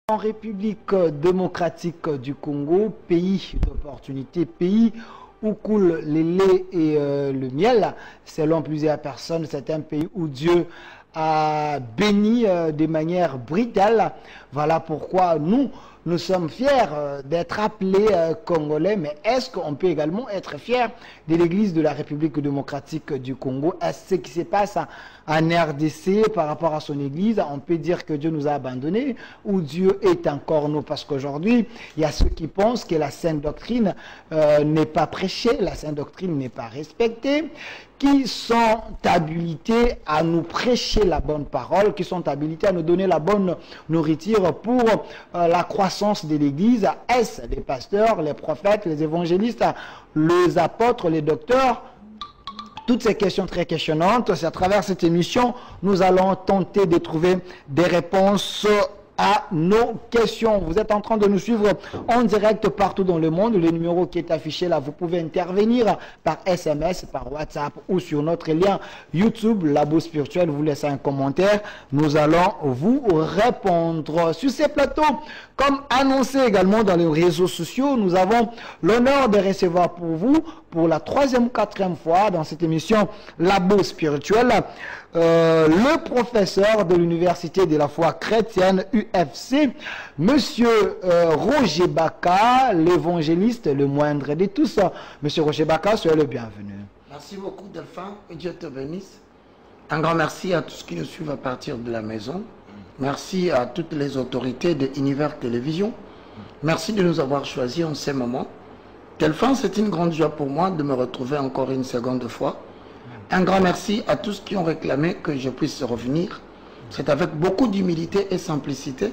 En République démocratique du Congo, pays d'opportunité, pays où coulent les laits et le miel, selon plusieurs personnes, c'est un pays où Dieu a béni de manière brutale. Voilà pourquoi nous sommes fiers d'être appelés Congolais, mais est-ce qu'on peut également être fiers de l'Église de la République démocratique du Congo? Est-ce ce qui se passe en RDC par rapport à son Église? On peut dire que Dieu nous a abandonnés ou Dieu est encore nous? Parce qu'aujourd'hui, il y a ceux qui pensent que la Sainte Doctrine n'est pas prêchée, la Sainte Doctrine n'est pas respectée, qui sont habilités à nous prêcher la bonne parole, qui sont habilités à nous donner la bonne nourriture pour la croissance de l'Église. Est-ce les pasteurs, les prophètes, les évangélistes, les apôtres, les docteurs? Toutes ces questions très questionnantes, c'est à travers cette émission, nous allons tenter de trouver des réponses à nos questions. Vous êtes en train de nous suivre en direct partout dans le monde. Le numéro qui est affiché là, vous pouvez intervenir par SMS, par WhatsApp ou sur notre lien YouTube, Labo Spirituel. Vous laissez un commentaire. Nous allons vous répondre. Sur ces plateaux, comme annoncé également dans les réseaux sociaux, nous avons l'honneur de recevoir pour vous, pour la 3e ou 4e fois dans cette émission Labo Spirituel, le professeur de l'Université de la foi chrétienne UFC, Monsieur Roger Baka, l'évangéliste le moindre de tous. Monsieur Roger Baka, soyez le bienvenu. Merci beaucoup Delphin, et Dieu te bénisse. Un grand merci à tous qui nous suivent à partir de la maison. Merci à toutes les autorités de Univers Télévision. Merci de nous avoir choisis en ces moments. Delphin, c'est une grande joie pour moi de me retrouver encore une seconde fois. Un grand merci à tous qui ont réclamé que je puisse revenir. C'est avec beaucoup d'humilité et simplicité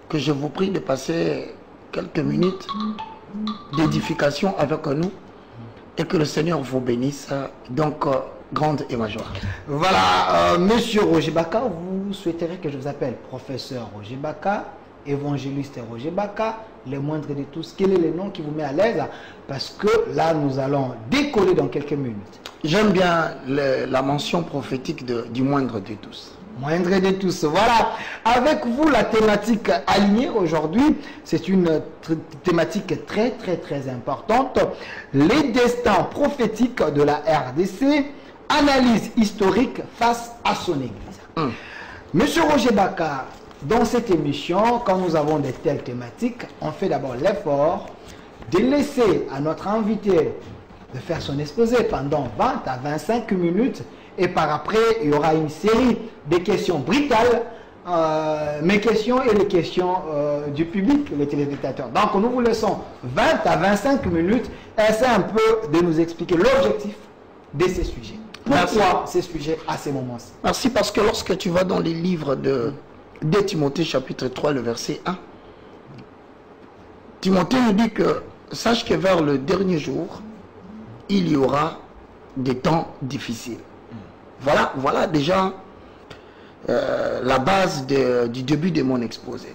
que je vous prie de passer quelques minutes d'édification avec nous et que le Seigneur vous bénisse. Donc, grande et majeure. Voilà, Monsieur Roger Baka, vous souhaiterez que je vous appelle professeur Roger Baka, évangéliste Roger Baka, le moindre de tous? Quel est le nom qui vous met à l'aise? Parce que là, nous allons décoller dans quelques minutes. J'aime bien la mention prophétique du moindre de tous. Moindre de tous. Voilà. Avec vous, la thématique alignée aujourd'hui, c'est une thématique très importante. Les destins prophétiques de la RDC, analyse historique face à son Église. Monsieur Roger Baka, dans cette émission, quand nous avons de telles thématiques, on fait d'abord l'effort de laisser à notre invité de faire son exposé pendant 20 à 25 minutes et par après, il y aura une série de questions brutales, mes questions et les questions du public, les téléspectateurs. Donc nous vous laissons 20 à 25 minutes. Essayez un peu de nous expliquer l'objectif de ces sujets. Pourquoi ces sujets à ces moments-ci? Merci, parce que lorsque tu vas dans les livres de Timothée chapitre 3, le verset 1, Timothée nous dit que sache que vers le dernier jour, il y aura des temps difficiles. Voilà déjà la base du début de mon exposé.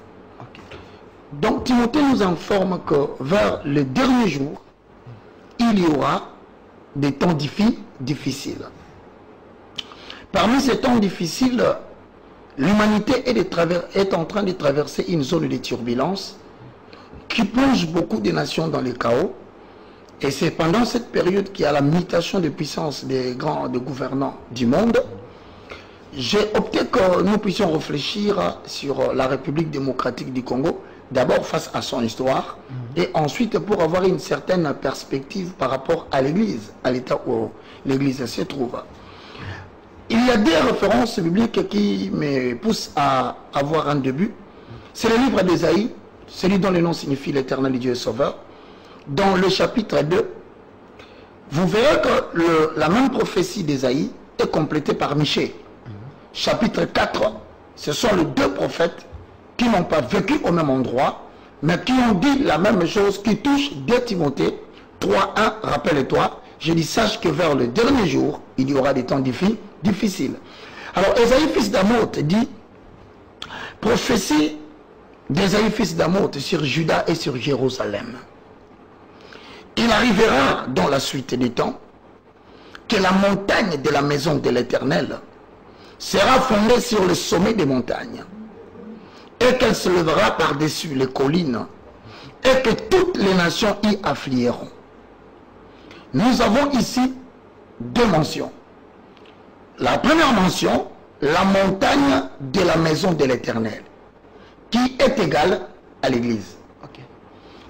Donc Timothée nous informe que vers le dernier jour, il y aura des temps difficiles. Parmi ces temps difficiles, l'humanité est en train de traverser une zone de turbulence qui plonge beaucoup de nations dans le chaos. Et c'est pendant cette période qu'il y a la mutation de puissance des grands gouvernants du monde. J'ai opté que nous puissions réfléchir sur la République démocratique du Congo, d'abord face à son histoire, et ensuite pour avoir une certaine perspective par rapport à l'Église, à l'état où l'Église se trouve. Il y a des références bibliques qui me poussent à avoir un début. C'est le livre d'Ésaïe, celui dont le nom signifie l'Éternel Dieu Sauveur. Dans le chapitre 2, vous verrez que la même prophétie d'Ésaïe est complétée par Michée. Chapitre 4, ce sont les deux prophètes qui n'ont pas vécu au même endroit, mais qui ont dit la même chose qui touche dès Timothée 3.1, rappelle-toi, je dis sache que vers le dernier jour, il y aura des temps difficiles. Alors Ésaïe fils d'Amoth dit, prophétie d'Ésaïe fils d'Amoth sur Juda et sur Jérusalem. Il arrivera dans la suite des temps que la montagne de la maison de l'Éternel sera fondée sur le sommet des montagnes et qu'elle se lèvera par-dessus les collines, et que toutes les nations y afflueront. Nous avons ici deux mentions. La première mention, la montagne de la maison de l'Éternel, qui est égale à l'église. Okay.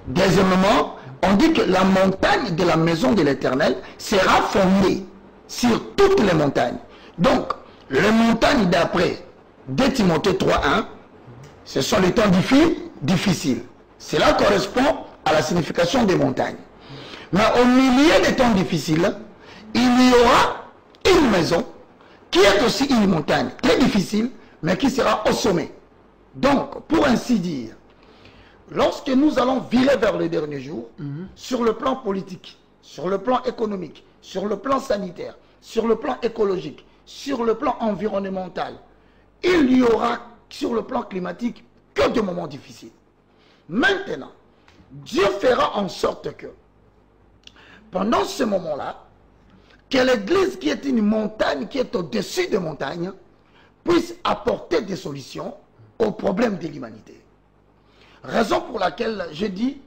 Deuxièmement, on dit que la montagne de la maison de l'Éternel sera fondée sur toutes les montagnes. Donc, les montagnes d'après 2 Timothée 3.1, ce sont les temps difficiles. Cela correspond à la signification des montagnes. Mais au milieu des temps difficiles, il y aura une maison qui est aussi une montagne très difficile, mais qui sera au sommet. Donc, pour ainsi dire, lorsque nous allons virer vers le dernier jour, sur le plan politique, sur le plan économique, sur le plan sanitaire, sur le plan écologique, sur le plan environnemental, il n'y aura sur le plan climatique que des moments difficiles. Maintenant, Dieu fera en sorte que, pendant ce moment-là, que l'Église qui est une montagne, qui est au-dessus des montagnes, puisse apporter des solutions aux problèmes de l'humanité. Raison pour laquelle je dis,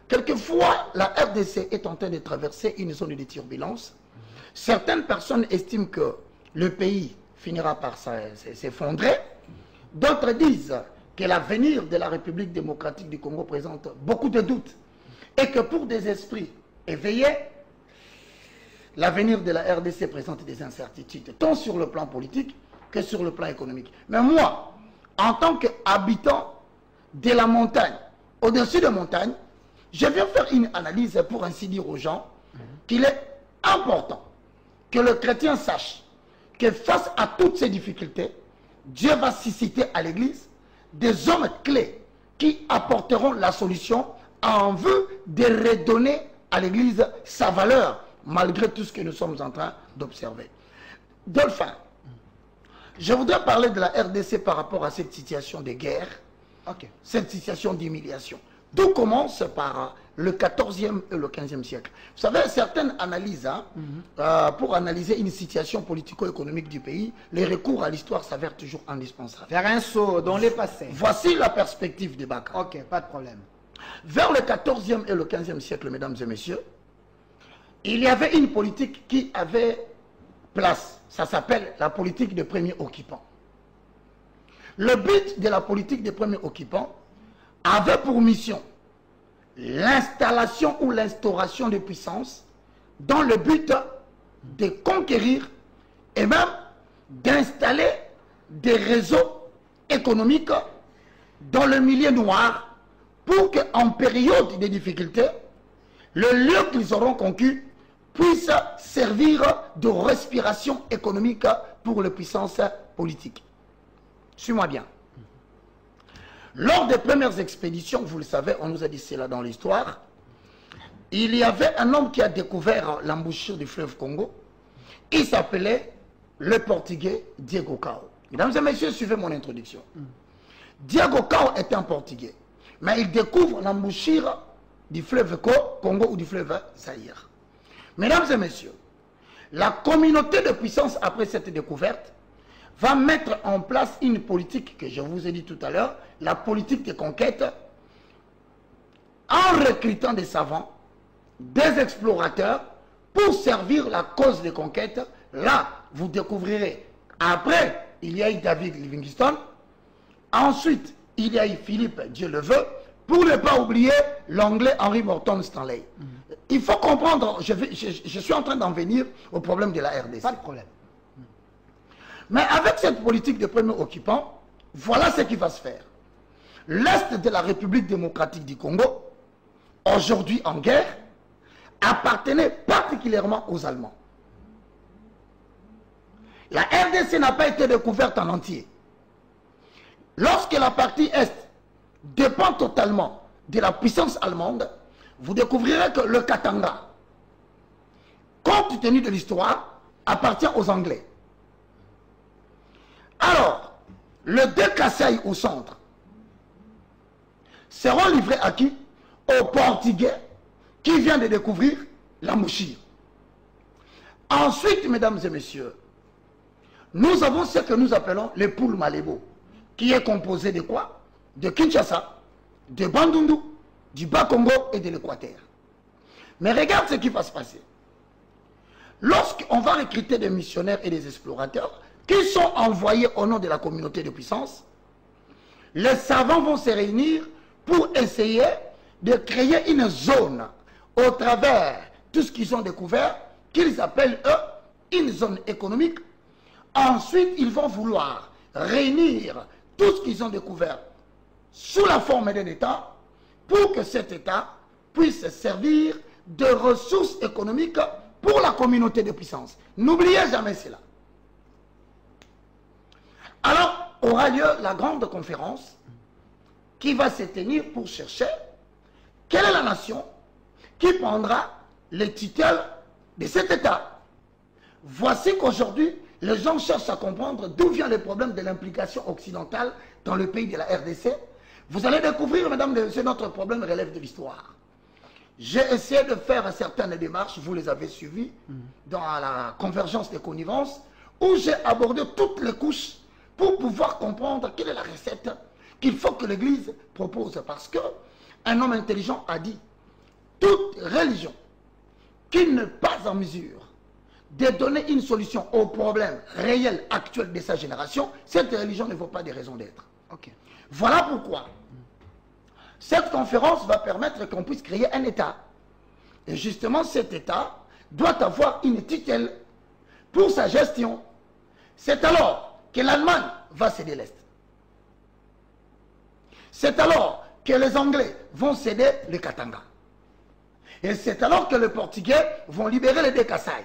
quelquefois, la RDC est en train de traverser une zone de turbulence. Certaines personnes estiment que le pays finira par s'effondrer. D'autres disent que l'avenir de la République démocratique du Congo présente beaucoup de doutes. Et que pour des esprits éveillés, l'avenir de la RDC présente des incertitudes, tant sur le plan politique que sur le plan économique. Mais moi, en tant qu'habitant de la montagne, au-dessus de la montagne, je viens faire une analyse pour ainsi dire aux gens qu'il est important que le chrétien sache que face à toutes ces difficultés, Dieu va susciter à l'Église des hommes clés qui apporteront la solution en vue de redonner à l'Église sa valeur, malgré tout ce que nous sommes en train d'observer. Dolphin, je voudrais parler de la RDC par rapport à cette situation de guerre, cette situation d'humiliation. Tout commence par le 14e et le 15e siècle. Vous savez, certaines analyses, pour analyser une situation politico-économique du pays, les recours à l'histoire s'avèrent toujours indispensables. Faire un saut dans les passés. Voici la perspective de Baka. Ok, pas de problème. Vers le 14e et le 15e siècle, mesdames et messieurs, il y avait une politique qui avait place. Ça s'appelle la politique des premiers occupants. Le but de la politique des premiers occupants avait pour mission l'installation ou l'instauration de puissances dans le but de conquérir et même d'installer des réseaux économiques dans le milieu noir pour qu'en période de difficulté, le lieu qu'ils auront conquis puisse servir de respiration économique pour les puissances politiques. Suis-moi bien. Lors des premières expéditions, vous le savez, on nous a dit cela dans l'histoire, il y avait un homme qui a découvert l'embouchure du fleuve Congo. Il s'appelait le Portugais Diego Cao. Mesdames et messieurs, suivez mon introduction. Diego Cao est un Portugais, mais il découvre l'embouchure du fleuve Congo ou du fleuve Zaïre. Mesdames et messieurs, la communauté de puissance après cette découverte va mettre en place une politique que je vous ai dit tout à l'heure, la politique de conquête, en recrutant des savants, des explorateurs, pour servir la cause de conquête. Là, vous découvrirez, après, il y a eu David Livingstone, ensuite, il y a eu Philippe, Dieu le veut, pour ne pas oublier l'anglais Henry Morton Stanley. Il faut comprendre, je suis en train d'en venir au problème de la RDC. Pas de problème. Mais avec cette politique de premier occupant, voilà ce qui va se faire. L'Est de la République démocratique du Congo, aujourd'hui en guerre, appartenait particulièrement aux Allemands. La RDC n'a pas été découverte en entier. Lorsque la partie Est dépend totalement de la puissance allemande, vous découvrirez que le Katanga, compte tenu de l'histoire, appartient aux Anglais. Alors, les deux Kasaï au centre seront livrés à qui? Aux Portugais qui viennent de découvrir la mouchire. Ensuite, mesdames et messieurs, nous avons ce que nous appelons les poules Malébo, qui est composé de quoi? de Kinshasa, de Bandundu, du Bas-Congo et de l'Équateur. Mais regarde ce qui va se passer. Lorsqu'on va recruter des missionnaires et des explorateurs qui sont envoyés au nom de la communauté de puissance, les savants vont se réunir pour essayer de créer une zone au travers tout ce qu'ils ont découvert, qu'ils appellent eux une zone économique. Ensuite, ils vont vouloir réunir tout ce qu'ils ont découvert sous la forme d'un État pour que cet État puisse servir de ressources économiques pour la communauté de puissance. N'oubliez jamais cela. Alors, aura lieu la grande conférence qui va se tenir pour chercher quelle est la nation qui prendra le titre de cet État. Voici qu'aujourd'hui, les gens cherchent à comprendre d'où vient le problème de l'implication occidentale dans le pays de la RDC. Vous allez découvrir, mesdames et messieurs, notre problème relève de l'histoire. J'ai essayé de faire certaines démarches, vous les avez suivies, dans la convergence des connivences, où j'ai abordé toutes les couches pour pouvoir comprendre quelle est la recette qu'il faut que l'Église propose. Parce qu'un homme intelligent a dit, toute religion qui n'est pas en mesure de donner une solution aux problèmes réels actuels de sa génération, cette religion ne vaut pas des raisons d'être. Okay. Voilà pourquoi cette conférence va permettre qu'on puisse créer un État. Et justement, cet État doit avoir une tutelle pour sa gestion. C'est alors que l'Allemagne va céder l'Est. C'est alors que les Anglais vont céder le Katanga. Et c'est alors que les Portugais vont libérer les deux Kasaï.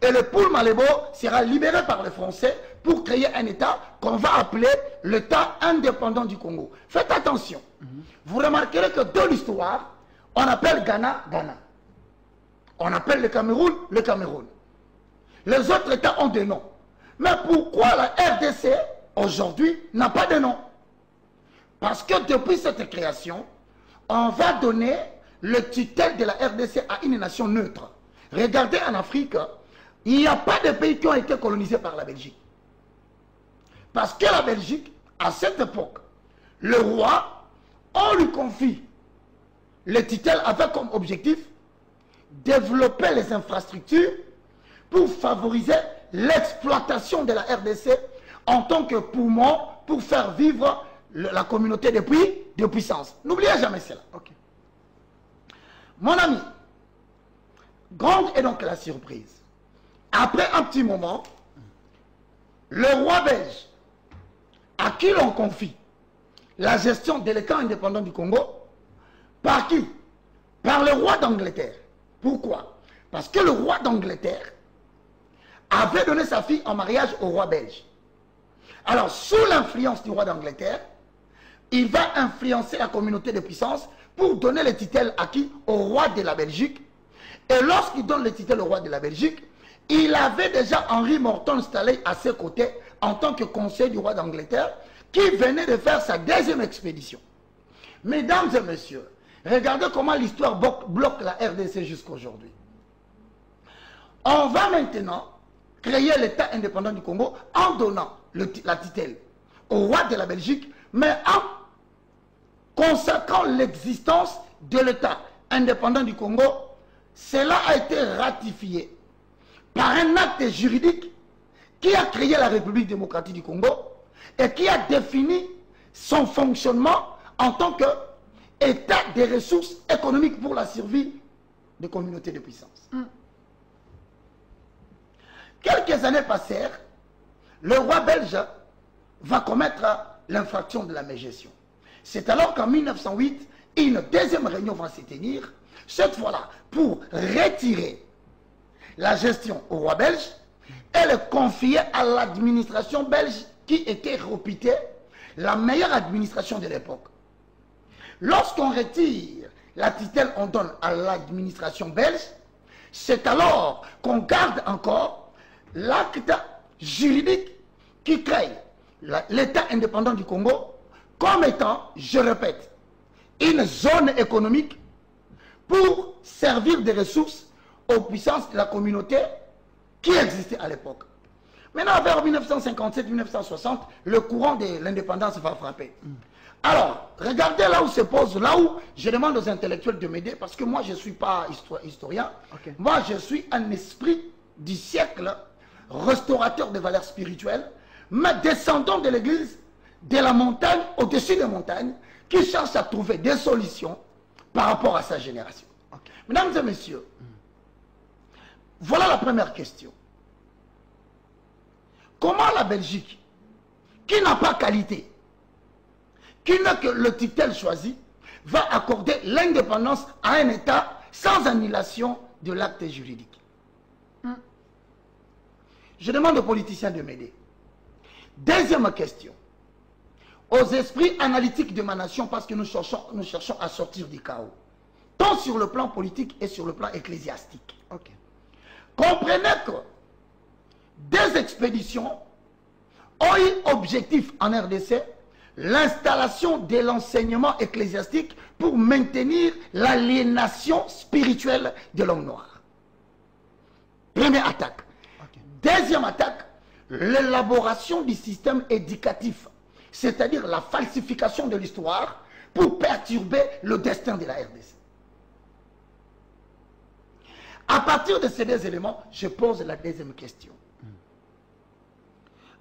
Et le Poul Malebo sera libéré par les Français pour créer un État qu'on va appeler l'État indépendant du Congo. Faites attention. Vous remarquerez que dans l'histoire, on appelle Ghana, Ghana. On appelle le Cameroun, le Cameroun. Les autres États ont des noms. Mais pourquoi la RDC, aujourd'hui, n'a pas de nom? Parce que depuis cette création, on va donner le tutelle de la RDC à une nation neutre. Regardez en Afrique, il n'y a pas de pays qui ont été colonisés par la Belgique. Parce que la Belgique, à cette époque, le roi, on lui confie le tutelle avec comme objectif développer les infrastructures pour favoriser l'exploitation de la RDC en tant que poumon pour faire vivre la communauté de puissance. N'oubliez jamais cela. Okay. Mon ami, grande est donc la surprise. Après un petit moment, le roi belge, à qui l'on confie la gestion de l'État indépendant du Congo, par qui? Par le roi d'Angleterre. Pourquoi? Parce que le roi d'Angleterre avait donné sa fille en mariage au roi belge. Alors, sous l'influence du roi d'Angleterre, il va influencer la communauté de puissance pour donner le titre à qui? Au roi de la Belgique. Et lorsqu'il donne le titre au roi de la Belgique, il avait déjà Henri Morton installé à ses côtés en tant que conseiller du roi d'Angleterre qui venait de faire sa deuxième expédition. Mesdames et messieurs, regardez comment l'histoire bloque la RDC jusqu'à aujourd'hui. On va maintenant créer l'État indépendant du Congo en donnant la tutelle au roi de la Belgique, mais en consacrant l'existence de l'État indépendant du Congo. Cela a été ratifié par un acte juridique qui a créé la République démocratique du Congo et qui a défini son fonctionnement en tant qu'État des ressources économiques pour la survie des communautés de puissance. Quelques années passèrent, le roi belge va commettre l'infraction de la mégestion. C'est alors qu'en 1908, une deuxième réunion va se tenir, cette fois-là pour retirer la gestion au roi belge et le confier à l'administration belge qui était réputée la meilleure administration de l'époque. Lorsqu'on retire la tutelle, on donne à l'administration belge, c'est alors qu'on garde encore l'acte juridique qui crée l'État indépendant du Congo comme étant, je répète, une zone économique pour servir des ressources aux puissances de la communauté qui existait à l'époque. Maintenant, vers 1957-1960, le courant de l'indépendance va frapper. Alors, regardez là où se pose, là où je demande aux intellectuels de m'aider, parce que moi, je ne suis pas historien. Okay. Moi, je suis un esprit du siècle, restaurateur des valeurs spirituelles, mais descendant de l'église, de la montagne, au-dessus des montagnes, qui cherche à trouver des solutions par rapport à sa génération. Okay. Mesdames et messieurs, voilà la première question. Comment la Belgique, qui n'a pas qualité, qui n'a que le titel choisi, va accorder l'indépendance à un État sans annulation de l'acte juridique? Je demande aux politiciens de m'aider. Deuxième question. Aux esprits analytiques de ma nation, parce que nous cherchons à sortir du chaos, tant sur le plan politique et sur le plan ecclésiastique. Okay. Comprenez que des expéditions ont eu objectif en RDC l'installation de l'enseignement ecclésiastique pour maintenir l'aliénation spirituelle de l'homme noir. Première attaque. Okay. Deuxième attaque, l'élaboration du système éducatif, c'est-à-dire la falsification de l'histoire pour perturber le destin de la RDC. À partir de ces deux éléments, je pose la deuxième question.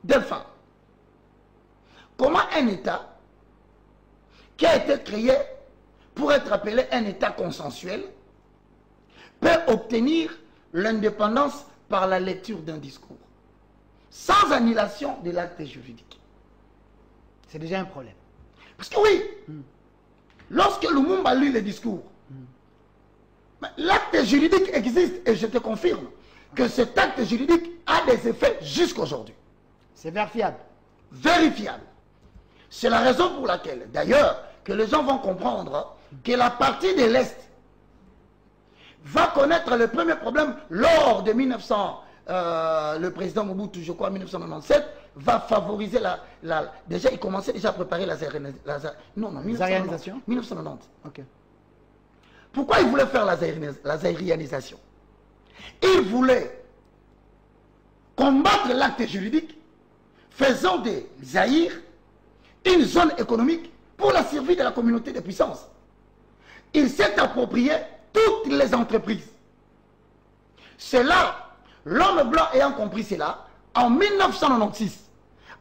Delphin, comment un État qui a été créé pour être appelé un État consensuel peut obtenir l'indépendance par la lecture d'un discours, sans annulation de l'acte juridique? C'est déjà un problème. Parce que oui, lorsque Lumumba lit le discours, l'acte juridique existe et je te confirme que cet acte juridique a des effets jusqu'aujourd'hui. C'est vérifiable. Vérifiable. C'est la raison pour laquelle, d'ailleurs, que les gens vont comprendre que la partie de l'Est va connaître le premier problème lors de 1900. Le président Mobutu, je crois, en 1997, va favoriser déjà, il commençait déjà à préparer la zaïrisation. 1990. Okay. Pourquoi il voulait faire la zaïrianisation? Il voulait combattre l'acte juridique, faisant des Zaïre une zone économique pour la survie de la communauté de puissance. Il s'est approprié toutes les entreprises. C'est là, l'homme blanc ayant compris cela, en 1996,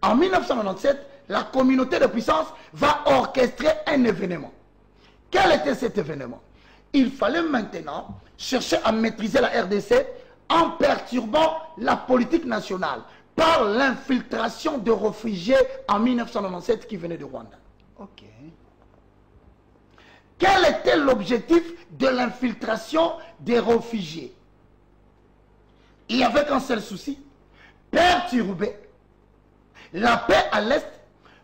en 1997, la communauté de puissance va orchestrer un événement. Quel était cet événement? Il fallait maintenant chercher à maîtriser la RDC en perturbant la politique nationale par l'infiltration de réfugiés en 1997 qui venaient de Rwanda. Ok. Quel était l'objectif de l'infiltration des réfugiés? Il n'y avait qu'un seul souci, perturber la paix à l'Est,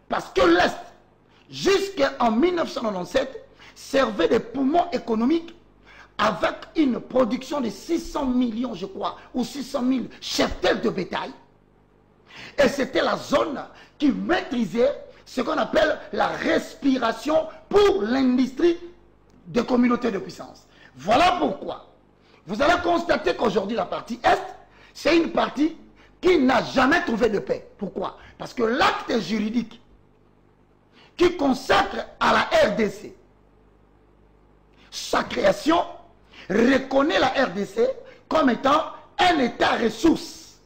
parce que l'Est, jusqu'en 1997, servait de poumon économique avec une production de 600 millions, je crois, ou 600 000 cheptels de bétail. Et c'était la zone qui maîtrisait ce qu'on appelle la respiration pour l'industrie des communautés de puissance. Voilà pourquoi vous allez constater qu'aujourd'hui la partie Est, c'est une partie qui n'a jamais trouvé de paix. Pourquoi? Parce que l'acte juridique qui consacre à la RDC sa création reconnaît la RDC comme étant un État ressource.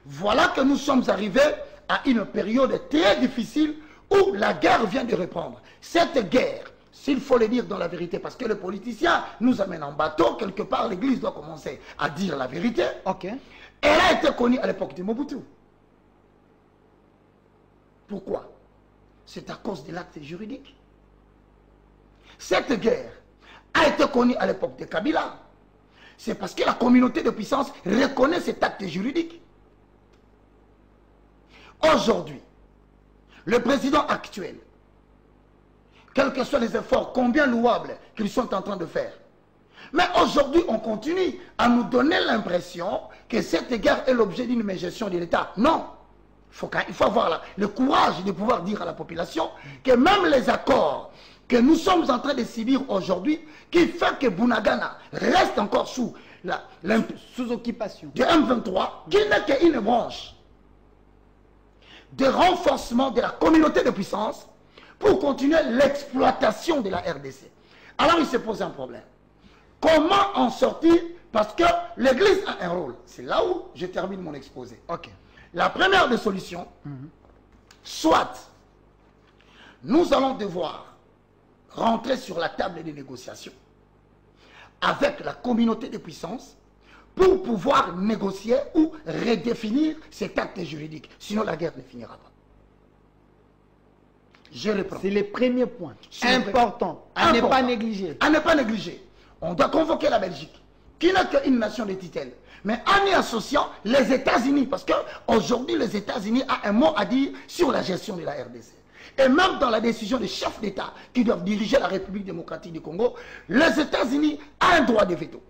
Voilà que nous sommes arrivés à une période très difficile où la guerre vient de reprendre. Cette guerre, s'il faut le dire dans la vérité, parce que les politiciens nous amènent en bateau, quelque part l'Église doit commencer à dire la vérité. Ok. Elle a été connue à l'époque de Mobutu. Pourquoi? C'est à cause de l'acte juridique. Cette guerre a été connue à l'époque de Kabila. C'est parce que la communauté de puissance reconnaît cet acte juridique. Aujourd'hui, le président actuel, quels que soient les efforts, combien louables qu'ils sont en train de faire, mais aujourd'hui, on continue à nous donner l'impression que cette guerre est l'objet d'une mégestion de l'État. Non. Il faut avoir le courage de pouvoir dire à la population que même les accords que nous sommes en train de subir aujourd'hui, qui fait que Bunagana reste encore sous occupation de M23, qui n'est qu'une branche de renforcement de la communauté de puissance pour continuer l'exploitation de la RDC. Alors il se pose un problème. Comment en sortir? Parce que l'Église a un rôle. C'est là où je termine mon exposé. Ok. La première des solutions, soit nous allons devoir rentrer sur la table des négociations avec la communauté de puissance pour pouvoir négocier ou redéfinir cet acte juridique. Sinon, la guerre ne finira pas. Je reprends. C'est le premier point important à ne pas négliger. À ne pas négliger. On doit convoquer la Belgique, qui n'a qu'une nation de tutelle. Mais en y associant les États-Unis, parce qu'aujourd'hui, les États-Unis ont un mot à dire sur la gestion de la RDC. Et même dans la décision des chefs d'État qui doivent diriger la République démocratique du Congo, les États-Unis ont un droit de veto.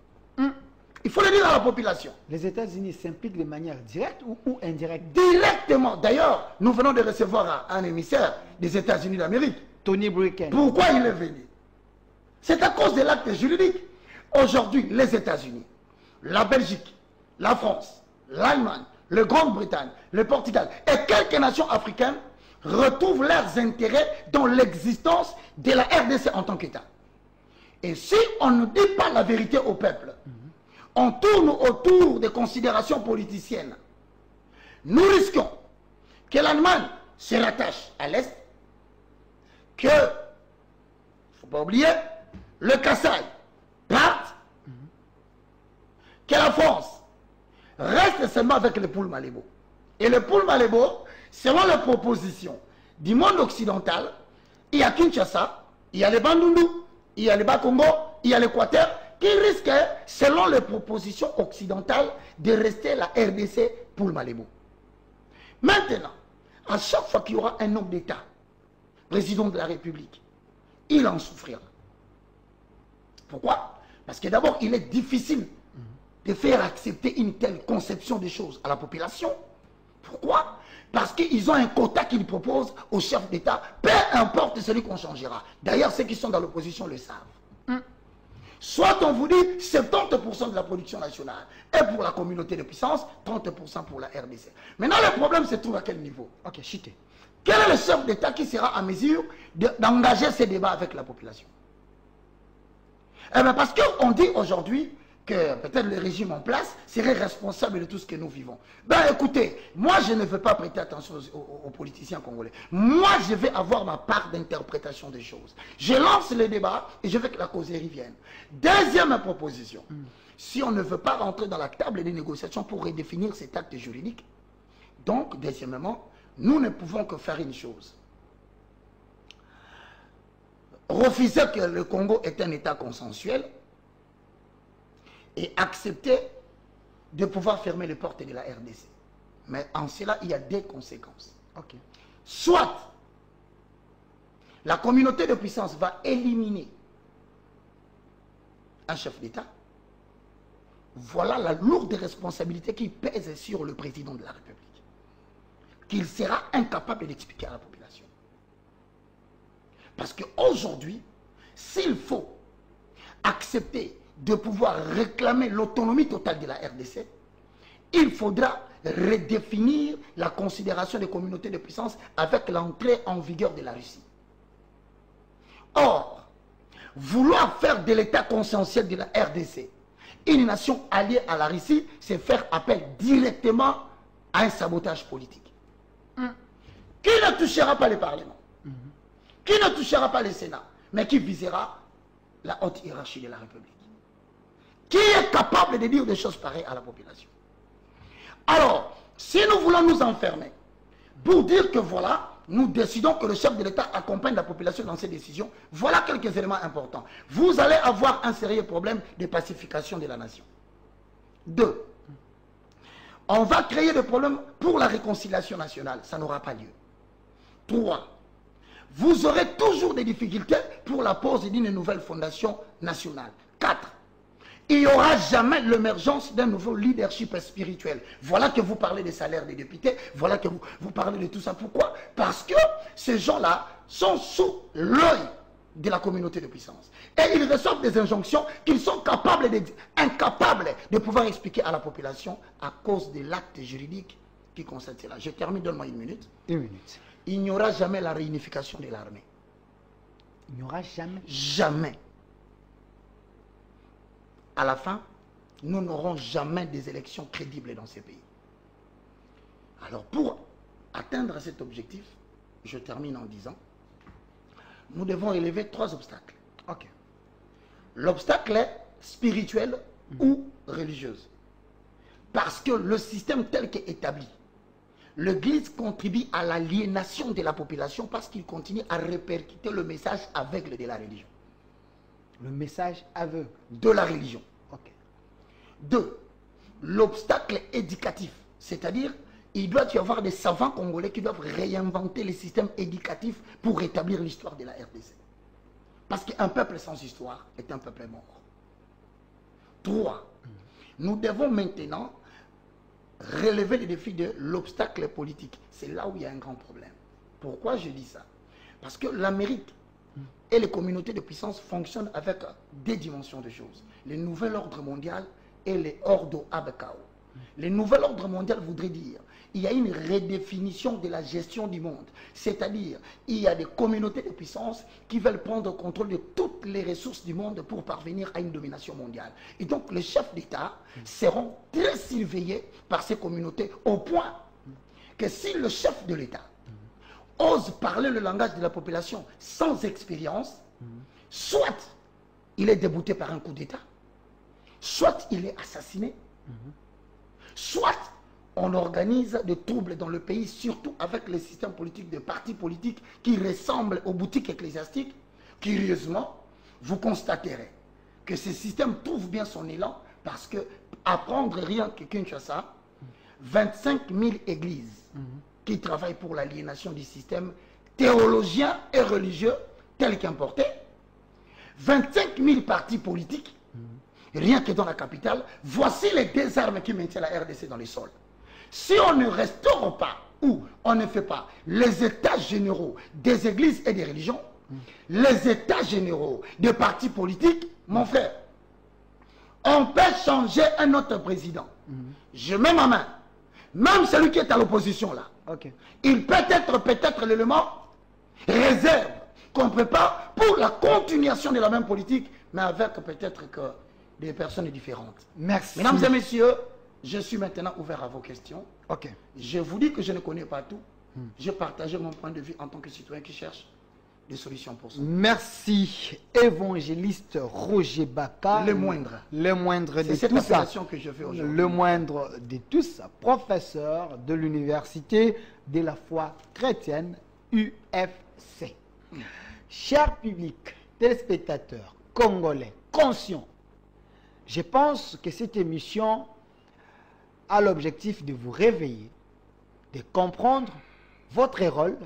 Il faut le dire à la population. Les États-Unis s'impliquent de manière directe ou indirecte? Directement. D'ailleurs, nous venons de recevoir un émissaire des États-Unis d'Amérique. Tony Blinken. Pourquoi il est venu? C'est à cause de l'acte juridique. Aujourd'hui, les États-Unis, la Belgique, la France, l'Allemagne, la Grande-Bretagne, le Portugal et quelques nations africaines retrouvent leurs intérêts dans l'existence de la RDC en tant qu'État. Et si on ne dit pas la vérité au peuple, on tourne autour des considérations politiciennes, nous risquons que l'Allemagne se rattache à l'Est, que, il ne faut pas oublier, le Kasaï parte, que la France reste seulement avec le Poul Malébo. Et le Poul Malébo, selon les propositions du monde occidental, il y a Kinshasa, il y a le Bandundu, il y a le Bas-Congo, il y a l'Équateur, qui risquent, selon les propositions occidentales, de rester la RDC Poul Malébo. Maintenant, à chaque fois qu'il y aura un homme d'État, président de la République, il en souffrira. Pourquoi? Parce que d'abord, il est difficile de faire accepter une telle conception des choses à la population. Pourquoi? Parce qu'ils ont un quota qu'ils proposent aux chefs d'État, peu importe celui qu'on changera. D'ailleurs, ceux qui sont dans l'opposition le savent. Soit on vous dit 70% de la production nationale est pour la communauté de puissance, 30% pour la RDC. Maintenant, le problème se trouve à quel niveau? Ok, chité. Quel est le chef d'État qui sera en mesure d'engager ces débats avec la population? Eh bien, parce qu'on dit aujourd'hui que peut-être le régime en place serait responsable de tout ce que nous vivons. Ben écoutez, moi je ne veux pas prêter attention aux politiciens congolais. Moi je vais avoir ma part d'interprétation des choses. Je lance le débat et je veux que la causerie vienne. Deuxième proposition, si on ne veut pas rentrer dans la table des négociations pour redéfinir cet acte juridique, donc deuxièmement, nous ne pouvons que faire une chose. Refuser que le Congo est un État consensuel et accepter de pouvoir fermer les portes de la RDC. Mais en cela, il y a des conséquences. Ok. Soit la communauté de puissance va éliminer un chef d'État. Voilà la lourde responsabilité qui pèse sur le président de la République, qu'il sera incapable d'expliquer à la population. Parce qu'aujourd'hui, s'il faut accepter de pouvoir réclamer l'autonomie totale de la RDC, il faudra redéfinir la considération des communautés de puissance avec l'entrée en vigueur de la Russie. Or, vouloir faire de l'État consensuel de la RDC une nation alliée à la Russie, c'est faire appel directement à un sabotage politique. Qui ne touchera pas le Parlement, qui ne touchera pas le Sénat, mais qui visera la haute hiérarchie de la République. Qui est capable de dire des choses pareilles à la population? Alors, si nous voulons nous enfermer pour dire que voilà, nous décidons que le chef de l'État accompagne la population dans ses décisions, voilà quelques éléments importants. Vous allez avoir un sérieux problème de pacification de la nation. 2. On va créer des problèmes pour la réconciliation nationale. Ça n'aura pas lieu. 3. Vous aurez toujours des difficultés pour la pose d'une nouvelle fondation nationale. 4. Il n'y aura jamais l'émergence d'un nouveau leadership spirituel. Voilà que vous parlez des salaires des députés, voilà que vous parlez de tout ça. Pourquoi? Parce que ces gens-là sont sous l'œil de la communauté de puissance. Et ils reçoivent des injonctions qu'ils sont incapables de pouvoir expliquer à la population à cause de l'acte juridique qui constate cela. Je termine, donne-moi une minute. Une minute. Il n'y aura jamais la réunification de l'armée. Il n'y aura jamais. Jamais. À la fin, nous n'aurons jamais des élections crédibles dans ces pays. Alors pour atteindre cet objectif, je termine en disant, nous devons élever 3 obstacles. Ok. L'obstacle est spirituel ou religieux. Parce que le système tel qu'est établi, l'Église contribue à l'aliénation de la population parce qu'il continue à répercuter le message aveugle de la religion. Le message aveugle. De la religion. Ok. 2. L'obstacle éducatif. C'est-à-dire, il doit y avoir des savants congolais qui doivent réinventer les systèmes éducatifs pour rétablir l'histoire de la RDC. Parce qu'un peuple sans histoire est un peuple mort. 3. Nous devons maintenant relever le défi de l'obstacle politique. C'est là où il y a un grand problème. Pourquoi je dis ça? Parce que l'Amérique et les communautés de puissance fonctionnent avec des dimensions de choses. Le nouvel ordre mondial et les Ordo Abekao. Le nouvel ordre mondial voudrait dire il y a une redéfinition de la gestion du monde. C'est-à-dire, il y a des communautés de puissance qui veulent prendre le contrôle de toutes les ressources du monde pour parvenir à une domination mondiale. Et donc, les chefs d'État seront très surveillés par ces communautés au point que si le chef de l'État ose parler le langage de la population sans expérience, soit il est débouté par un coup d'État, soit il est assassiné, soit on organise des troubles dans le pays, surtout avec les systèmes politiques de partis politiques qui ressemblent aux boutiques ecclésiastiques. Curieusement, vous constaterez que ce système trouve bien son élan parce que, à prendre rien que Kinshasa, 25 000 églises qui travaillent pour l'aliénation du système théologien et religieux tel qu'importé, 25 000 partis politiques, rien que dans la capitale, voici les 2 armes qui maintiennent la RDC dans les sols. Si on ne restaure pas ou on ne fait pas les états généraux des églises et des religions, les états généraux des partis politiques, mon frère, on peut changer un autre président. Je mets ma main, même celui qui est à l'opposition là, il peut être l'élément réserve qu'on prépare pour la continuation de la même politique, mais avec peut-être que des personnes différentes. Merci. Mesdames et messieurs, je suis maintenant ouvert à vos questions. Ok. Je vous dis que je ne connais pas tout. Je partage mon point de vue en tant que citoyen qui cherche des solutions pour ça. Merci, évangéliste Roger Baka. Le moindre. Le moindre de tous. C'est cette appellation que je fais aujourd'hui. Le moindre de tous, professeur de l'université de la foi chrétienne UFC. Cher public, téléspectateurs, congolais, conscients, je pense que cette émission a l'objectif de vous réveiller, de comprendre votre rôle,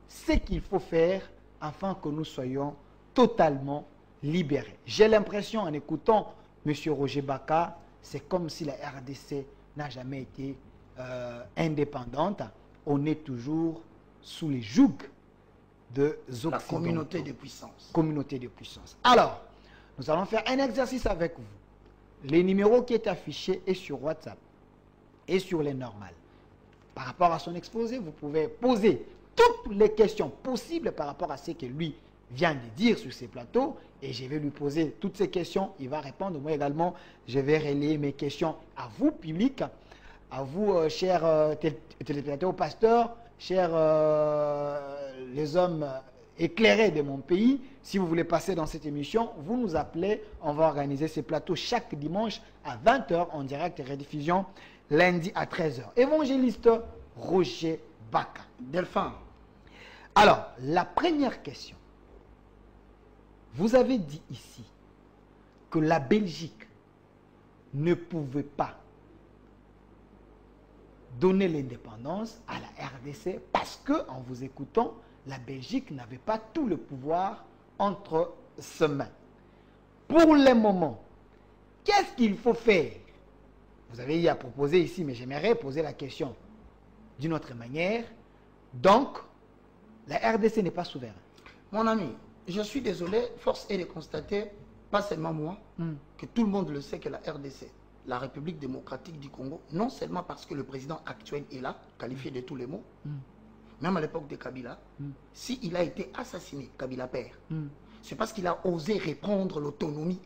ce qu'il faut faire afin que nous soyons totalement libérés. J'ai l'impression, en écoutant M. Roger Baka, c'est comme si la RDC n'a jamais été indépendante. On est toujours sous les jougs de Occidentaux. La communauté de puissance. Communauté de puissance. Alors, nous allons faire un exercice avec vous. Les numéros qui est affiché est sur WhatsApp et sur les normales. Par rapport à son exposé, vous pouvez poser toutes les questions possibles par rapport à ce que lui vient de dire sur ces plateaux et je vais lui poser toutes ces questions. Il va répondre. Moi également, je vais relayer mes questions à vous, public, à vous, chers téléspectateurs, pasteurs, chers les hommes éclairés de mon pays. Si vous voulez passer dans cette émission, vous nous appelez. On va organiser ces plateaux chaque dimanche à 20 h en direct et rediffusion lundi à 13 h. Évangéliste Roger Baka. Delphin. Alors, la première question. Vous avez dit ici que la Belgique ne pouvait pas donner l'indépendance à la RDC parce que, en vous écoutant, la Belgique n'avait pas tout le pouvoir entre ses mains. Pour le moment, qu'est-ce qu'il faut faire? Vous avez eu à proposer ici, mais j'aimerais poser la question d'une autre manière. Donc, la RDC n'est pas souveraine. Mon ami, je suis désolé, force est de constater, pas seulement moi, que tout le monde le sait que la RDC, la République démocratique du Congo, non seulement parce que le président actuel est là, qualifié de tous les mots, même à l'époque de Kabila, s'il a été assassiné, Kabila père, C'est parce qu'il a osé répondre l'autonomie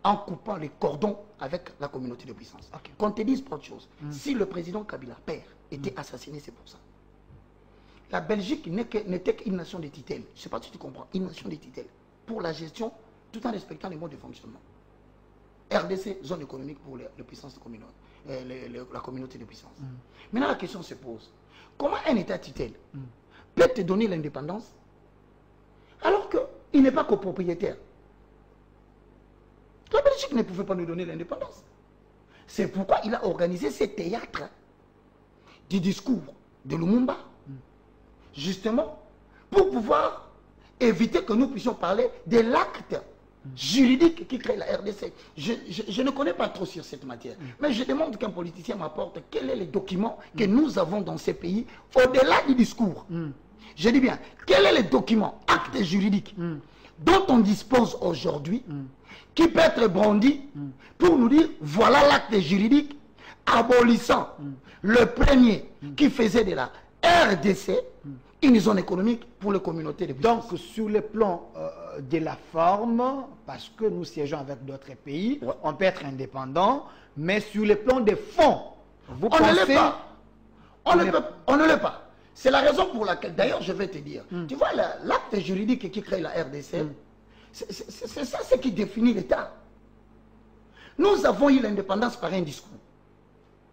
en coupant les cordons avec la communauté de puissance. Okay. Qu'on te dise pas autre chose. Si le président Kabila, père, était assassiné, c'est pour ça. La Belgique n'était qu'une nation de tutelle. Je ne sais pas si tu comprends. Une nation de tutelle. Pour la gestion, tout en respectant les modes de fonctionnement. RDC, zone économique pour les puissances communautaires, la communauté de puissance. Maintenant, la question se pose. Comment un État tutelle peut te donner l'indépendance alors qu'il n'est pas copropriétaire? La Belgique ne pouvait pas nous donner l'indépendance. C'est pourquoi il a organisé ces théâtres du discours de Lumumba. Justement, pour pouvoir éviter que nous puissions parler de l'acte juridique qui crée la RDC. Je ne connais pas trop sur cette matière, mais je demande qu'un politicien m'apporte quels sont les documents que nous avons dans ces pays, au-delà du discours. Je dis bien, quels sont les documents, actes juridiques, dont on dispose aujourd'hui, qui peut être brandi pour nous dire, voilà l'acte juridique abolissant le premier qui faisait de la RDC une zone économique pour les communautés de puissance. Donc, sur le plan de la forme, parce que nous siégeons avec d'autres pays, on peut être indépendant, mais sur le plan des fonds, vous pensez... On ne l'est pas. On ne l'est pas. C'est la raison pour laquelle, d'ailleurs, je vais te dire, tu vois, l'acte juridique qui crée la RDC, c'est ça ce qui définit l'État. Nous avons eu l'indépendance par un discours.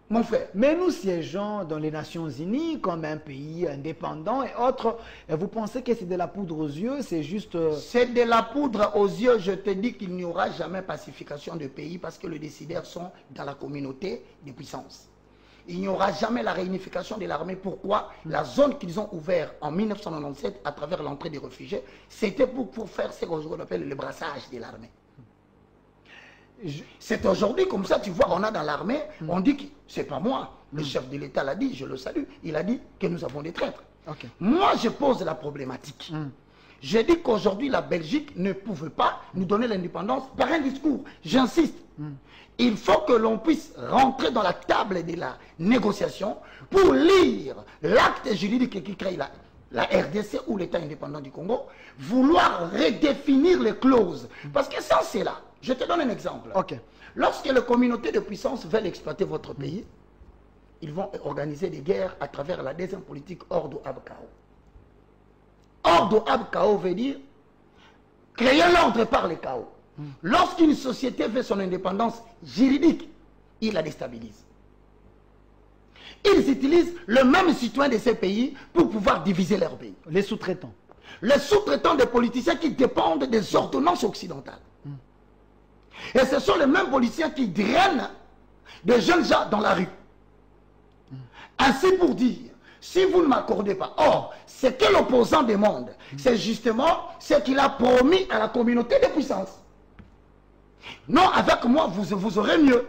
Mon frère. Mais nous siégeons dans les Nations Unies comme un pays indépendant et autres. Et vous pensez que c'est de la poudre aux yeux? C'est juste... C'est de la poudre aux yeux. Je te dis qu'il n'y aura jamais pacification de pays parce que les décideurs sont dans la communauté des puissances. Il n'y aura jamais la réunification de l'armée. Pourquoi? La zone qu'ils ont ouverte en 1997 à travers l'entrée des réfugiés, c'était pour faire ce qu'on appelle le brassage de l'armée. C'est aujourd'hui comme ça, tu vois, on a dans l'armée, on dit que c'est pas moi, le chef de l'État l'a dit, je le salue, il a dit que nous avons des traîtres. Okay. Moi, je pose la problématique. Je dis qu'aujourd'hui, la Belgique ne pouvait pas nous donner l'indépendance par un discours. J'insiste. Il faut que l'on puisse rentrer dans la table de la négociation pour lire l'acte juridique qui crée la RDC ou l'État indépendant du Congo, vouloir redéfinir les clauses. Parce que sans cela, je te donne un exemple. Okay. Lorsque les communautés de puissance veulent exploiter votre pays, ils vont organiser des guerres à travers la deuxième politique Ordo ab Chaos. Ordo ab Chaos veut dire créer l'ordre par le chaos. Lorsqu'une société veut son indépendance juridique, ils la déstabilisent. Ils utilisent le même citoyen de ces pays pour pouvoir diviser leur pays. Les sous-traitants. Les sous-traitants des politiciens qui dépendent des ordonnances occidentales. Et ce sont les mêmes politiciens qui drainent des jeunes gens dans la rue. Ainsi pour dire, si vous ne m'accordez pas, or, ce que l'opposant demande, c'est justement ce qu'il a promis à la communauté de puissance. Non, avec moi, vous aurez mieux.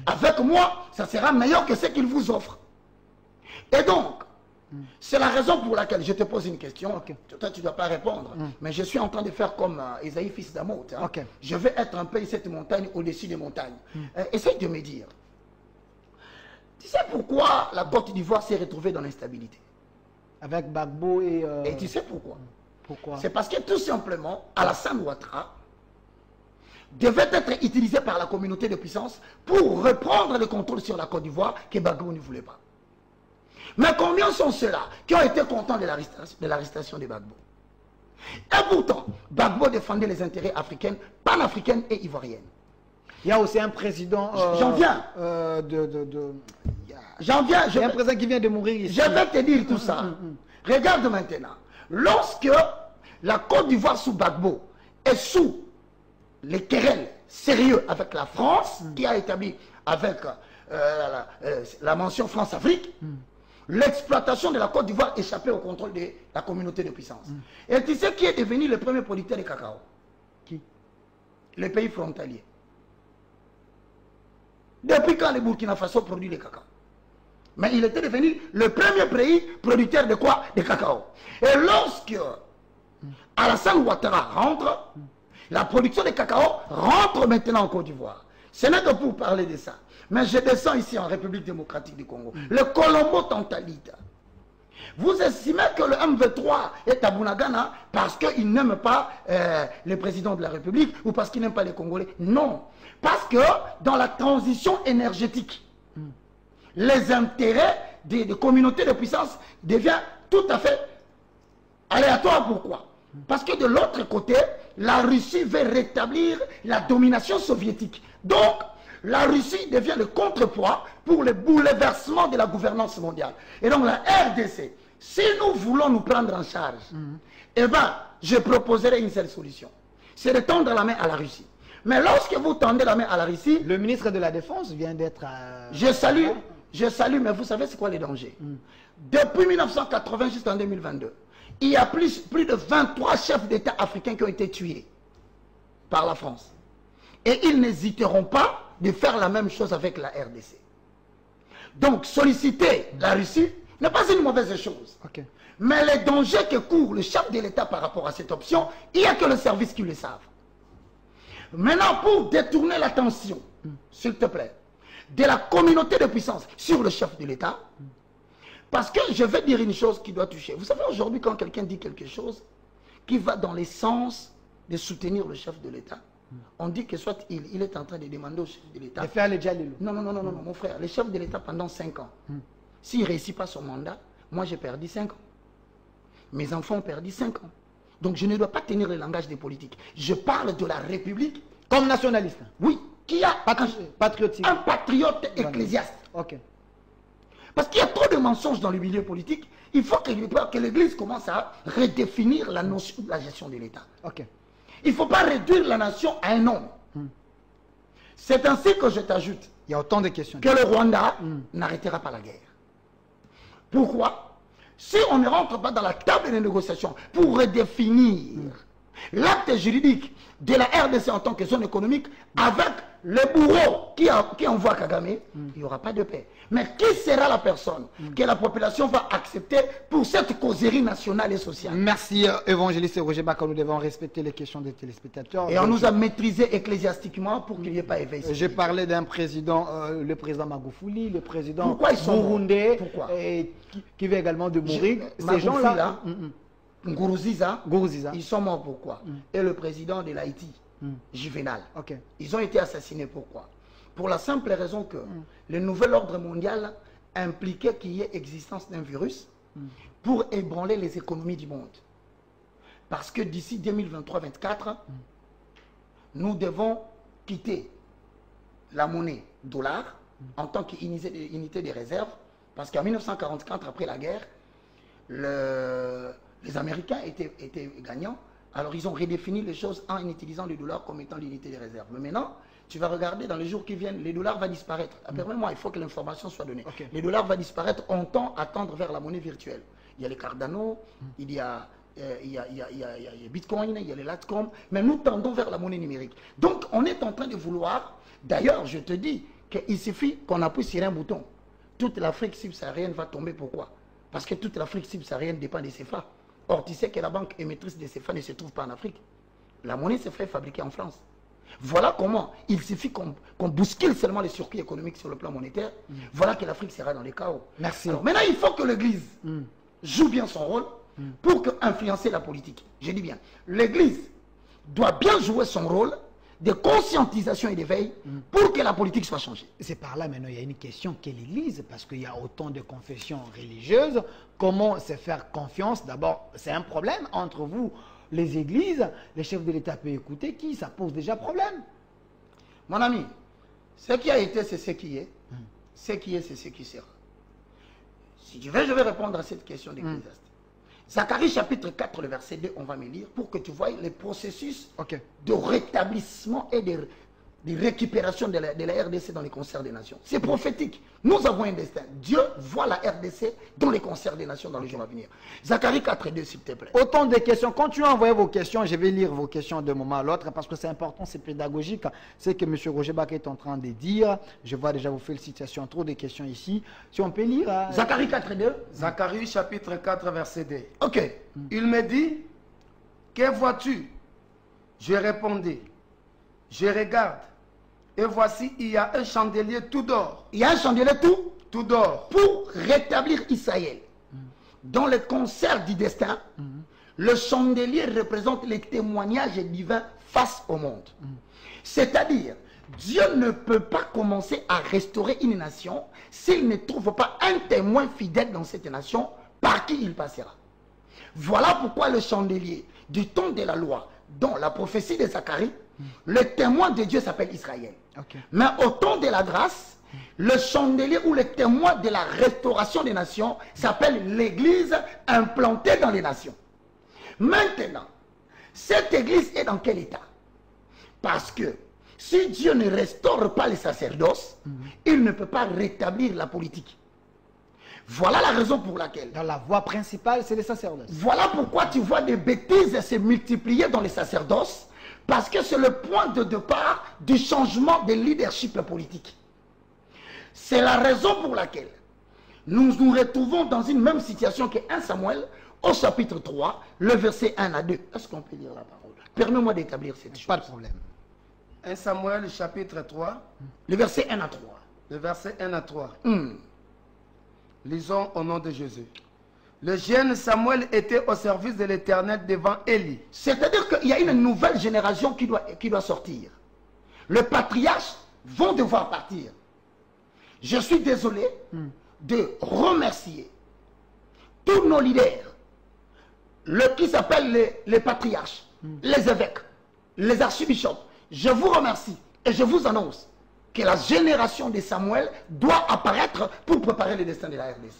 Avec moi, ça sera meilleur que ce qu'il vous offre. Et donc, c'est la raison pour laquelle je te pose une question. Okay. Toi, tu ne dois pas répondre. Mais je suis en train de faire comme Esaïe, fils d'Amoth. Hein. Okay. Je vais être un peu cette montagne au-dessus des montagnes. Essaye de me dire. Tu sais pourquoi la Côte d'Ivoire s'est retrouvée dans l'instabilité? Avec Gbagbo et... Et tu sais pourquoi? Pourquoi? C'est parce que tout simplement, Alassane Ouattara devait être utilisé par la communauté de puissance pour reprendre le contrôle sur la Côte d'Ivoire que Gbagbo ne voulait pas. Mais combien sont ceux-là qui ont été contents de l'arrestation de Gbagbo? Et pourtant, Gbagbo défendait les intérêts africains, panafricaines et ivoiriennes. Il y a aussi un président... J'en viens. J'en viens. Il y a un président qui vient de mourir ici. Je vais te dire tout ça. Regarde maintenant. Lorsque la Côte d'Ivoire sous Gbagbo est sous les querelles sérieux avec la France, qui a établi avec la mention France-Afrique, l'exploitation de la Côte d'Ivoire échappait au contrôle de la communauté de puissance. Et tu sais qui est devenu le premier producteur de cacao? Qui? Les pays frontaliers. Depuis quand le Burkina Faso produit le cacao? Mais il était devenu le premier pays producteur de quoi? De cacao. Et lorsque Alassane Ouattara rentre, la production de cacao rentre maintenant en Côte d'Ivoire. Ce n'est que pour parler de ça. Mais je descends ici en République démocratique du Congo. Le Colombo Tantalite, Vous estimez que le MV3 est à Bunagana parce qu'il n'aime pas le président de la République ou parce qu'il n'aime pas les Congolais. Non. Parce que dans la transition énergétique, les intérêts des communautés de puissance deviennent tout à fait aléatoires. Pourquoi? Parce que de l'autre côté, la Russie veut rétablir la domination soviétique. Donc, la Russie devient le contrepoids pour le bouleversement de la gouvernance mondiale. Et donc la RDC, si nous voulons nous prendre en charge, eh bien, je proposerai une seule solution. C'est de tendre la main à la Russie. Mais lorsque vous tendez la main à la Russie... Le ministre de la Défense vient d'être... Je salue, mais vous savez c'est quoi les dangers? Depuis 1980 jusqu'en 2022, il y a plus de 23 chefs d'État africains qui ont été tués par la France. Et ils n'hésiteront pas de faire la même chose avec la RDC. Donc, solliciter la Russie n'est pas une mauvaise chose. Okay. Mais les dangers que court le chef de l'État par rapport à cette option, il n'y a que le service qui le savent. Maintenant, pour détourner l'attention, s'il te plaît, de la communauté de puissance sur le chef de l'État, parce que je vais dire une chose qui doit toucher. Vous savez, aujourd'hui, quand quelqu'un dit quelque chose qui va dans le sens de soutenir le chef de l'État, on dit que soit il est en train de demander au chef de l'État... De faire le dialogue. Non, mon frère. Le chef de l'État, pendant 5 ans, s'il ne réussit pas son mandat, moi j'ai perdu 5 ans. Mes enfants ont perdu 5 ans. Donc je ne dois pas tenir le langage des politiques. Je parle de la République. Comme nationaliste? Oui. Qui a patriotique. Un patriote ecclésiaste. Ok. Parce qu'il y a trop de mensonges dans le milieu politique. Il faut que l'Église commence à redéfinir la notion de la gestion de l'État. Ok. Il ne faut pas réduire la nation à un homme. C'est ainsi que je t'ajoute. Il y a autant de questions. Que le Rwanda n'arrêtera pas la guerre. Pourquoi? Si on ne rentre pas dans la table de négociation pour redéfinir l'acte juridique de la RDC en tant que zone économique avec le bourreau qui envoie Kagame, il n'y aura pas de paix. Mais qui sera la personne que la population va accepter pour cette causerie nationale et sociale? Merci, évangéliste Roger Baka. Nous devons respecter les questions des téléspectateurs. Et on nous a maîtrisé ecclésiastiquement pour qu'il n'y ait pas éveil. J'ai parlé d'un président, le président Magoufouli, le président burundais, qui veut également de mourir. Ces gens-là, Ngourouziza, ils sont morts pourquoi? Et le président de l'Haïti, Juvenal. Okay. Ils ont été assassinés pourquoi? Pour la simple raison que le nouvel ordre mondial impliquait qu'il y ait existence d'un virus pour ébranler les économies du monde. Parce que d'ici 2023-24, nous devons quitter la monnaie dollar en tant qu'unité de réserve. Parce qu'en 1944, après la guerre, les Américains étaient gagnants. Alors ils ont redéfini les choses en utilisant le dollar comme étant l'unité de réserve. Mais maintenant, tu vas regarder dans les jours qui viennent, les dollars vont disparaître. Permets-moi, il faut que l'information soit donnée. Okay. Les dollars vont disparaître, on tend à tendre vers la monnaie virtuelle. Il y a les Cardano, il y a Bitcoin, il y a les Latcom, mais nous tendons vers la monnaie numérique. Donc on est en train de vouloir, d'ailleurs je te dis qu'il suffit qu'on appuie sur un bouton. Toute l'Afrique subsaharienne va tomber, pourquoi? Parce que toute l'Afrique subsaharienne dépend des CFA. Or, tu sais que la banque émettrice des CFA ne se trouve pas en Afrique. La monnaie se fait fabriquer en France. Voilà comment il suffit qu'on bouscule seulement les circuits économiques sur le plan monétaire. Voilà que l'Afrique sera dans les chaos. Merci. Alors, maintenant, il faut que l'Église joue bien son rôle pour influencer la politique. Je dis bien, l'Église doit bien jouer son rôle de conscientisation et d'éveil pour que la politique soit changée. C'est par là maintenant, il y a une question qu'est l'Église, parce qu'il y a autant de confessions religieuses. Comment se faire confiance? D'abord, c'est un problème entre vous, les églises, les chefs de l'État peuvent écouter qui? Ça pose déjà problème. Mon ami, ce qui a été, c'est ce qui est. Ce qui est, c'est ce qui sera. Si tu veux, je vais répondre à cette question d'Ecclésiaste. Zacharie chapitre 4, le verset 2, on va me lire pour que tu vois les processus de rétablissement et de récupération de la RDC dans les concerts des nations. C'est prophétique. Nous avons un destin. Dieu voit la RDC dans les concerts des nations dans les jours à venir. Zacharie 4 et 2, s'il te plaît. Autant de questions. Continuez à envoyer vos questions. Je vais lire vos questions d'un moment à l'autre parce que c'est important, c'est pédagogique. C'est que M. Roger Baka est en train de dire. Je vois déjà vos félicitations. Trop de questions ici. Si on peut lire. Zacharie 4 et 2. Zacharie chapitre 4, verset 2. Ok. Il me dit, que vois-tu? Je répondis, je regarde. Et voici, il y a un chandelier tout d'or. Il y a un chandelier tout d'or. Pour rétablir Israël. dans le concert du destin, le chandelier représente les témoignages divins face au monde. C'est-à-dire, Dieu ne peut pas commencer à restaurer une nation s'il ne trouve pas un témoin fidèle dans cette nation par qui il passera. Voilà pourquoi le chandelier du temps de la loi, dont la prophétie de Zacharie, le témoin de Dieu s'appelle Israël. Mais au temps de la grâce, le chandelier ou le témoin de la restauration des nations s'appelle l'église implantée dans les nations. Maintenant, cette église est dans quel état? Parce que si Dieu ne restaure pas les sacerdoces, il ne peut pas rétablir la politique. Voilà la raison pour laquelle. Dans la voie principale, c'est les sacerdoces. Voilà pourquoi tu vois des bêtises se multiplier dans les sacerdoces, parce que c'est le point de départ du changement de leadership politique. C'est la raison pour laquelle nous nous retrouvons dans une même situation que 1 Samuel, au chapitre 3, le verset 1 à 2. Est-ce qu'on peut lire la parole? Permets-moi d'établir cette chose. Pas de problème. 1 Samuel chapitre 3. Le verset 1 à 3. Le verset 1 à 3. Lisons au nom de Jésus. Le jeune Samuel était au service de l'Éternel devant Élie. C'est-à-dire qu'il y a une nouvelle génération qui doit sortir. Les patriarches vont devoir partir. Je suis désolé de remercier tous nos leaders, qui s'appellent les patriarches, les évêques, les archibishops. Je vous remercie et je vous annonce que la génération de Samuel doit apparaître pour préparer le destin de la RDC.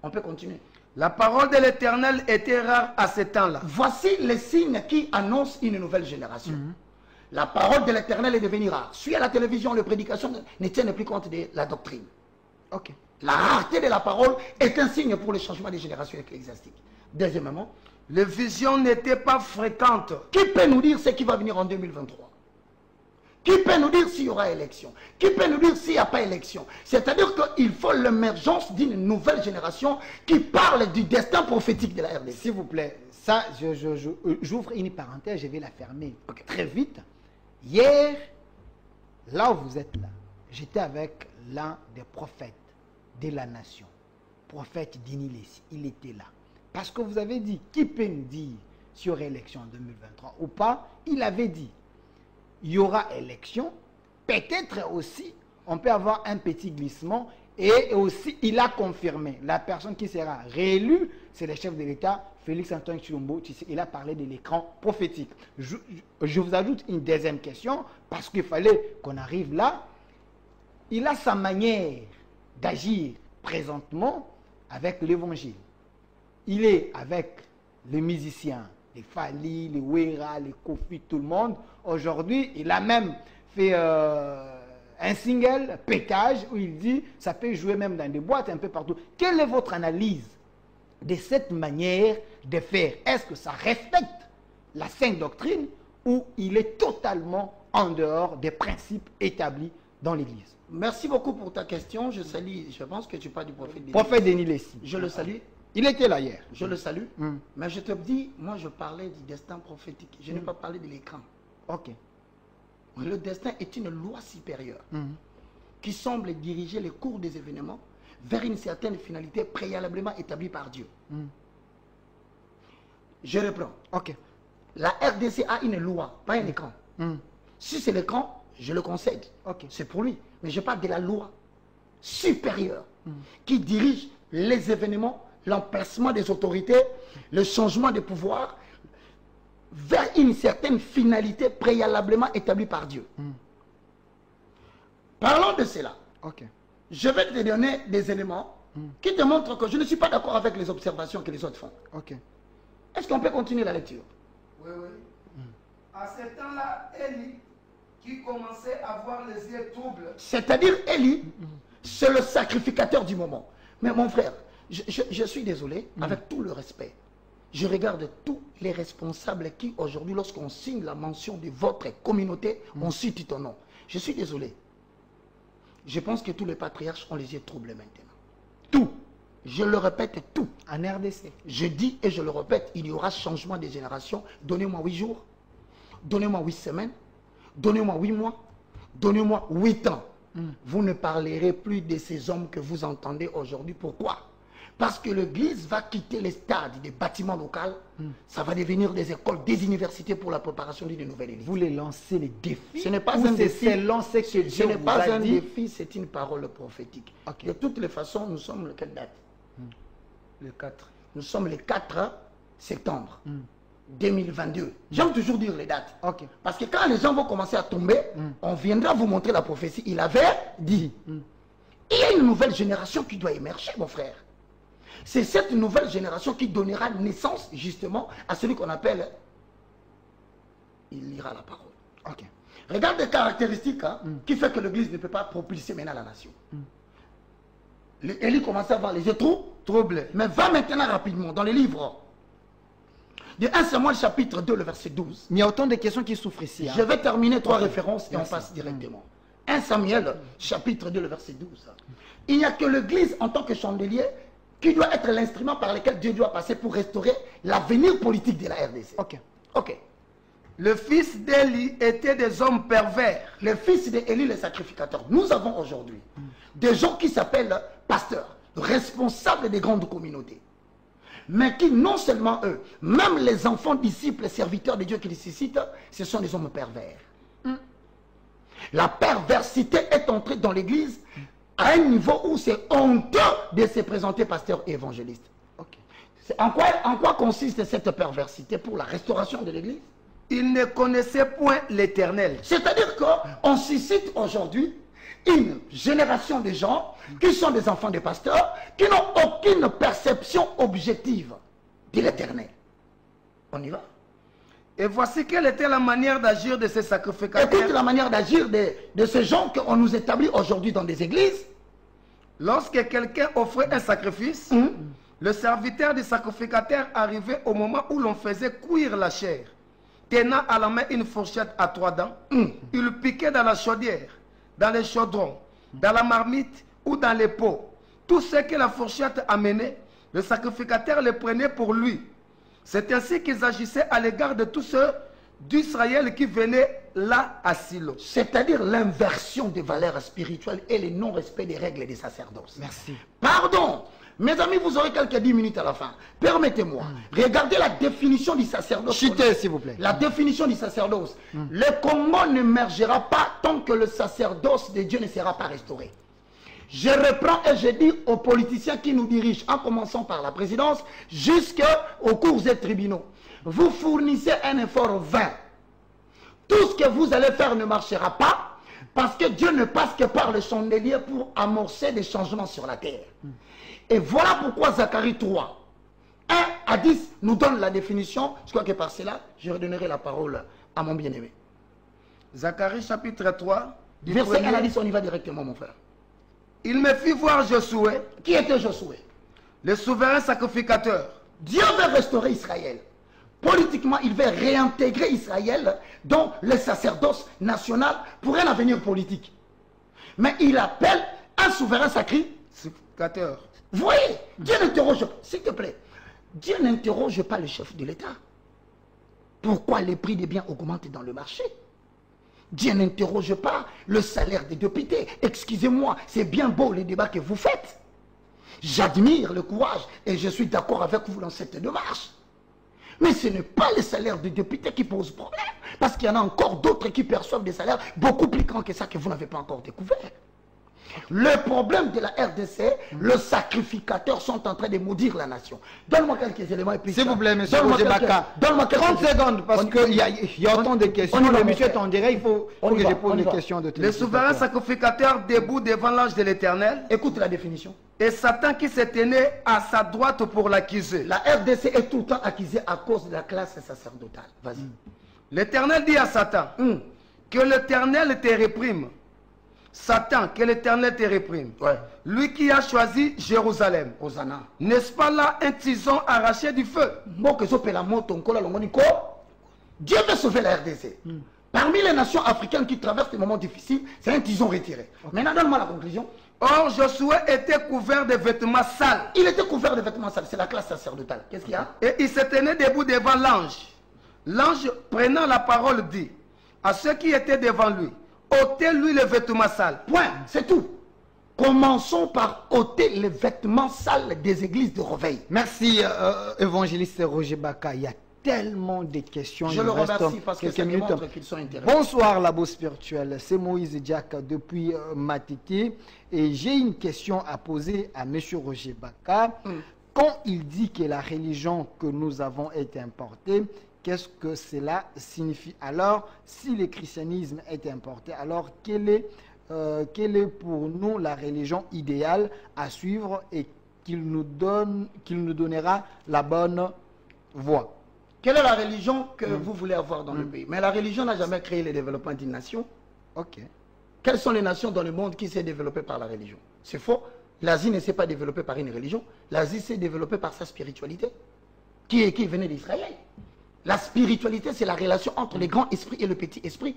On peut continuer. La parole de l'Éternel était rare à ce temps-là. Voici les signes qui annoncent une nouvelle génération. La parole de l'Éternel est devenue rare. Suis à la télévision, les prédications ne tiennent plus compte de la doctrine. La rareté de la parole est un signe pour le changement des générations ecclésiastiques. Deuxièmement, les visions n'étaient pas fréquentes. Qui peut nous dire ce qui va venir en 2023? Qui peut nous dire s'il y aura élection? Qui peut nous dire s'il n'y a pas élection? C'est-à-dire qu'il faut l'émergence d'une nouvelle génération qui parle du destin prophétique de la RDC. S'il vous plaît, ça, j'ouvre une parenthèse, je vais la fermer très vite. Hier, là où vous êtes là, j'étais avec l'un des prophètes de la nation, prophète Dinilesi. Il était là. Parce que vous avez dit, qui peut nous dire s'il y aura élection en 2023 ou pas? Il avait dit, il y aura élection, peut-être aussi, on peut avoir un petit glissement, et aussi, il a confirmé, la personne qui sera réélue, c'est le chef de l'État, Félix Antoine Tshilombo. Il a parlé de l'écran prophétique. Je vous ajoute une deuxième question, parce qu'il fallait qu'on arrive là. Il a sa manière d'agir présentement avec l'évangile. Il est avec les musiciens, les Fali, les Wera, les Kofi, tout le monde. Aujourd'hui, il a même fait un single, Pétage, où il dit, ça peut jouer même dans des boîtes, un peu partout. Quelle est votre analyse de cette manière de faire? Est-ce que ça respecte la sainte doctrine ou il est totalement en dehors des principes établis dans l'Église? Merci beaucoup pour ta question. Je salue, je pense que tu parles du prophète Denis. Prophète Denis Lessi. Je le salue. Il était là hier. Je le salue. Mais je te dis, moi je parlais du destin prophétique. Je n'ai pas parlé de l'écran. Le destin est une loi supérieure qui semble diriger les cours des événements vers une certaine finalité préalablement établie par Dieu. Je reprends. La RDC a une loi, pas un écran. Si c'est l'écran, je le concède. C'est pour lui. Mais je parle de la loi supérieure qui dirige les événements, l'emplacement des autorités, le changement de pouvoir vers une certaine finalité préalablement établie par Dieu. Parlons de cela. Je vais te donner des éléments qui te montrent que je ne suis pas d'accord avec les observations que les autres font. Est-ce qu'on peut continuer la lecture? Oui. À ce temps-là, Élie, qui commençait à avoir les yeux troubles. C'est-à-dire Élie, c'est le sacrificateur du moment. Mais mon frère, je suis désolé, avec tout le respect. Je regarde tous les responsables qui aujourd'hui, lorsqu'on signe la mention de votre communauté, on cite ton nom. Je suis désolé. Je pense que tous les patriarches ont les yeux troublés maintenant. Tout. Je le répète, tout. En RDC. Je dis et je le répète, il y aura changement des générations. Donnez-moi 8 jours. Donnez-moi 8 semaines. Donnez-moi 8 mois. Donnez-moi 8 ans. Vous ne parlerez plus de ces hommes que vous entendez aujourd'hui. Pourquoi? Parce que l'église va quitter les stades des bâtiments locaux, ça va devenir des écoles, des universités pour la préparation d'une nouvelle élite. Vous voulez lancer les défis? Ce n'est pas un défi. Selon ce que Ce Dieu n'est vous pas a un dit. défi, c'est une parole prophétique. Ok. De toutes les façons, nous sommes le quelle date? Le 4. Nous sommes le 4 septembre 2022. J'aime toujours dire les dates. Ok. Parce que quand les gens vont commencer à tomber, on viendra vous montrer la prophétie. Il avait dit. Il y a une nouvelle génération qui doit émerger, mon frère. C'est cette nouvelle génération qui donnera naissance justement à celui qu'on appelle, il lira la parole. Ok. Regarde les caractéristiques qui fait que l'église ne peut pas propulser maintenant la nation. Élie commence à avoir les yeux troublés. Mais va maintenant rapidement dans les livres de 1 Samuel chapitre 2, le verset 12. Mais il y a autant de questions qui souffrent ici. Je vais terminer 3 références et on passe directement. 1 Samuel chapitre 2, le verset 12. Il n'y a que l'église en tant que chandelier qui doit être l'instrument par lequel Dieu doit passer pour restaurer l'avenir politique de la RDC. Ok. Ok. Le fils d'Élie était des hommes pervers. Le fils d'Élie, le sacrificateur. Nous avons aujourd'hui des gens qui s'appellent pasteurs, responsables des grandes communautés. Mais qui, non seulement eux, même les enfants, disciples, serviteurs de Dieu qui les suscitent, ce sont des hommes pervers. La perversité est entrée dans l'église à un niveau où c'est honteux de se présenter pasteur et évangéliste. Ok. En quoi consiste cette perversité pour la restauration de l'église? Ils ne connaissaient point l'Éternel. C'est-à-dire qu'on suscite aujourd'hui une génération de gens qui sont des enfants de pasteurs, qui n'ont aucune perception objective de l'éternel. On y va? Et voici quelle était la manière d'agir de ces sacrificateurs. Écoute la manière d'agir de ces gens qu'on nous établit aujourd'hui dans des églises. Lorsque quelqu'un offrait un sacrifice, le serviteur du sacrificateur arrivait au moment où l'on faisait cuire la chair. Tenant à la main une fourchette à 3 dents, il piquait dans la chaudière, dans les chaudrons, dans la marmite ou dans les pots. Tout ce que la fourchette amenait, le sacrificateur le prenait pour lui. C'est ainsi qu'ils agissaient à l'égard de tous ceux d'Israël qui venaient là à Silo. C'est-à-dire l'inversion des valeurs spirituelles et le non-respect des règles des sacerdoces. Merci. Pardon. Mes amis, vous aurez quelques 10 minutes à la fin. Permettez-moi. Regardez la définition du sacerdoce. Chutez, s'il vous plaît. La définition du sacerdoce. Le Congo n'émergera pas tant que le sacerdoce de Dieu ne sera pas restauré. Je reprends et je dis aux politiciens qui nous dirigent, en commençant par la présidence, jusqu'aux cours et tribunaux. Vous fournissez un effort vain. Tout ce que vous allez faire ne marchera pas parce que Dieu ne passe que par le chandelier pour amorcer des changements sur la terre. Et voilà pourquoi Zacharie 3, 1 à 10 nous donne la définition. Je crois que par cela, je redonnerai la parole à mon bien-aimé. Zacharie chapitre 3, du Verset 1 à premier. 10, on y va directement, mon frère. Il me fit voir Josué, Qui était Josué? le souverain sacrificateur. Dieu veut restaurer Israël. Politiquement, il veut réintégrer Israël dans le sacerdoce national pour un avenir politique. Mais il appelle un souverain sacré. Sacrificateur. Vous voyez, Dieu n'interroge pas, s'il te plaît, Dieu n'interroge pas le chef de l'État. Pourquoi les prix des biens augmentent dans le marché? Dieu n'interroge pas le salaire des députés. Excusez-moi, c'est bien beau les débats que vous faites. J'admire le courage et je suis d'accord avec vous dans cette démarche. Mais ce n'est pas le salaire des députés qui pose problème. Parce qu'il y en a encore d'autres qui perçoivent des salaires beaucoup plus grands que ça que vous n'avez pas encore découvert. Le problème de la RDC, le sacrificateur sont en train de maudire la nation. Donne-moi quelques éléments et puis... S'il vous plaît, monsieur Donne-moi Roger quelques- Baka. donne-moi quelques- 30 secondes, parce qu'il y a autant de questions. on y va, Le mon monsieur est frère. en direct, il faut On y que va, je pose on y des va. questions de Le téléspectateurs. souverain sacrificateur debout devant l'ange de l'Éternel, Écoute la définition. et Satan qui se tenait à sa droite pour l'accuser. La RDC est tout le temps accusée à cause de la classe sacerdotale. Vas-y. L'Éternel dit à Satan, que l'Éternel te réprime. Satan, que l'Éternel te réprime. Ouais. Lui qui a choisi Jérusalem. Hosanna. N'est-ce pas là un tison arraché du feu? Dieu veut sauver la RDC. Parmi les nations africaines qui traversent des moments difficiles, c'est un tison retiré. Maintenant, donne-moi la conclusion. Or, Josué était couvert de vêtements sales. Il était couvert de vêtements sales. C'est la classe sacerdotale. Qu'est-ce qu'il y a? Et il se tenait debout devant l'ange. L'ange, prenant la parole, dit à ceux qui étaient devant lui, ôtez-lui les vêtements sales. Point. C'est tout. Commençons par ôter les vêtements sales des églises de Reveil. Merci, évangéliste Roger Baka. Il y a tellement de questions. Je le remercie parce que ça démontre qu'ils sont intéressés. Bonsoir, Labo Spirituel. C'est Moïse Diak depuis Matete. Et j'ai une question à poser à M. Roger Baka. Quand il dit que la religion que nous avons est importée, qu'est-ce que cela signifie? Alors, si le christianisme est importé, alors quelle est pour nous la religion idéale à suivre et qu'il nous donnera la bonne voie? Quelle est la religion que vous voulez avoir dans le pays? Mais la religion n'a jamais créé le développement d'une nation. Ok. Quelles sont les nations dans le monde qui s'est développées par la religion? C'est faux. L'Asie ne s'est pas développée par une religion. L'Asie s'est développée par sa spiritualité, qui venait d'Israël. La spiritualité, c'est la relation entre les grands esprits et le petit esprit.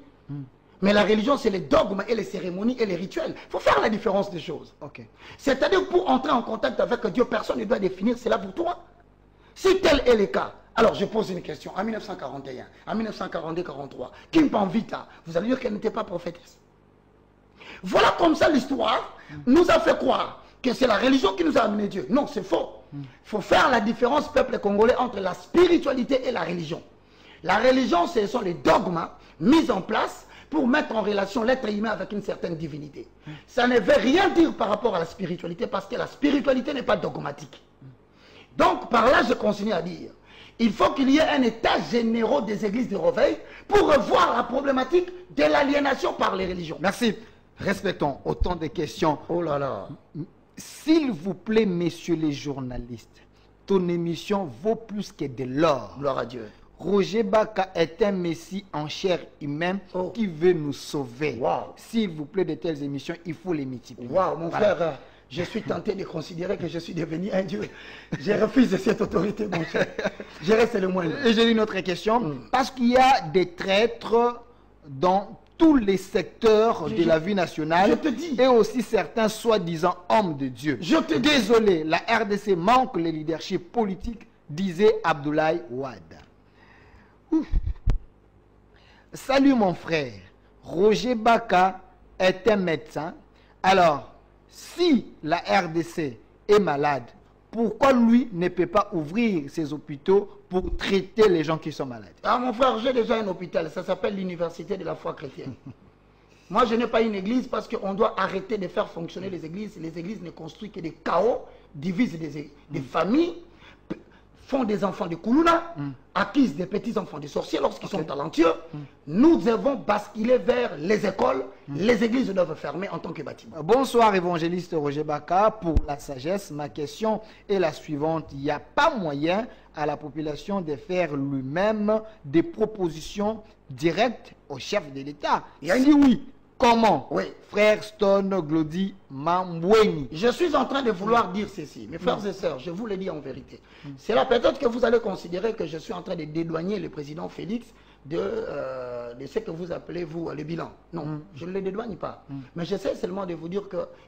Mais la religion, c'est les dogmes et les cérémonies et les rituels. Il faut faire la différence des choses. Okay. C'est-à-dire, pour entrer en contact avec Dieu, personne ne doit définir cela pour toi. Si tel est le cas, alors je pose une question. En 1941, en 1942-43, Kim Panvita, vous allez dire qu'elle n'était pas prophétesse. Voilà comme ça l'histoire nous a fait croire que c'est la religion qui nous a amené Dieu. Non, c'est faux. Il faut faire la différence, peuple congolais, entre la spiritualité et la religion. La religion, ce sont les dogmes mis en place pour mettre en relation l'être humain avec une certaine divinité. Ça ne veut rien dire par rapport à la spiritualité, parce que la spiritualité n'est pas dogmatique. Donc, par là, je continue à dire, il faut qu'il y ait un état général des églises de Reveil pour revoir la problématique de l'aliénation par les religions. Merci. Respectons autant de questions. Oh là là. S'il vous plaît, messieurs les journalistes, ton émission vaut plus que de l'or. Gloire à Dieu. Roger Baka est un messie en chair humaine qui veut nous sauver. Wow. S'il vous plaît, de telles émissions, il faut les multiplier. Wow, mon frère, je suis tenté de considérer que je suis devenu un Dieu. Je refuse cette autorité, mon cher. Je reste le moindre. Et j'ai une autre question. Parce qu'il y a des traîtres dans tous les secteurs de la vie nationale. Je te dis. Et aussi certains soi-disant hommes de Dieu. Je te dis. Désolé, la RDC manque le leadership politique, disait Abdoulaye Wade. Ouf. Salut mon frère. Roger Baka est un médecin. Alors, si la RDC est malade, pourquoi lui ne peut pas ouvrir ses hôpitaux pour traiter les gens qui sont malades? Ah mon frère, j'ai déjà un hôpital, ça s'appelle l'Université de la foi chrétienne. Moi je n'ai pas une église parce qu'on doit arrêter de faire fonctionner les églises. Les églises ne construisent que des chaos, divisent des familles, font des enfants de Koulouna, acquisent des petits enfants de sorciers lorsqu'ils sont talentueux. Nous devons basculer vers les écoles. Les églises doivent fermer en tant que bâtiment. Bonsoir évangéliste Roger Baka. Pour la sagesse, ma question est la suivante. Il n'y a pas moyen à la population de faire lui-même des propositions directes au chef de l'État? Si oui, comment? Oui. Frère Stone Glody Mambweni. Je suis en train de vouloir dire ceci. Mes frères et sœurs, je vous le dis en vérité. C'est là peut-être que vous allez considérer que je suis en train de dédouaner le président Félix de ce que vous appelez, vous, le bilan. Non, je ne le dédouane pas. Mais j'essaie seulement de vous dire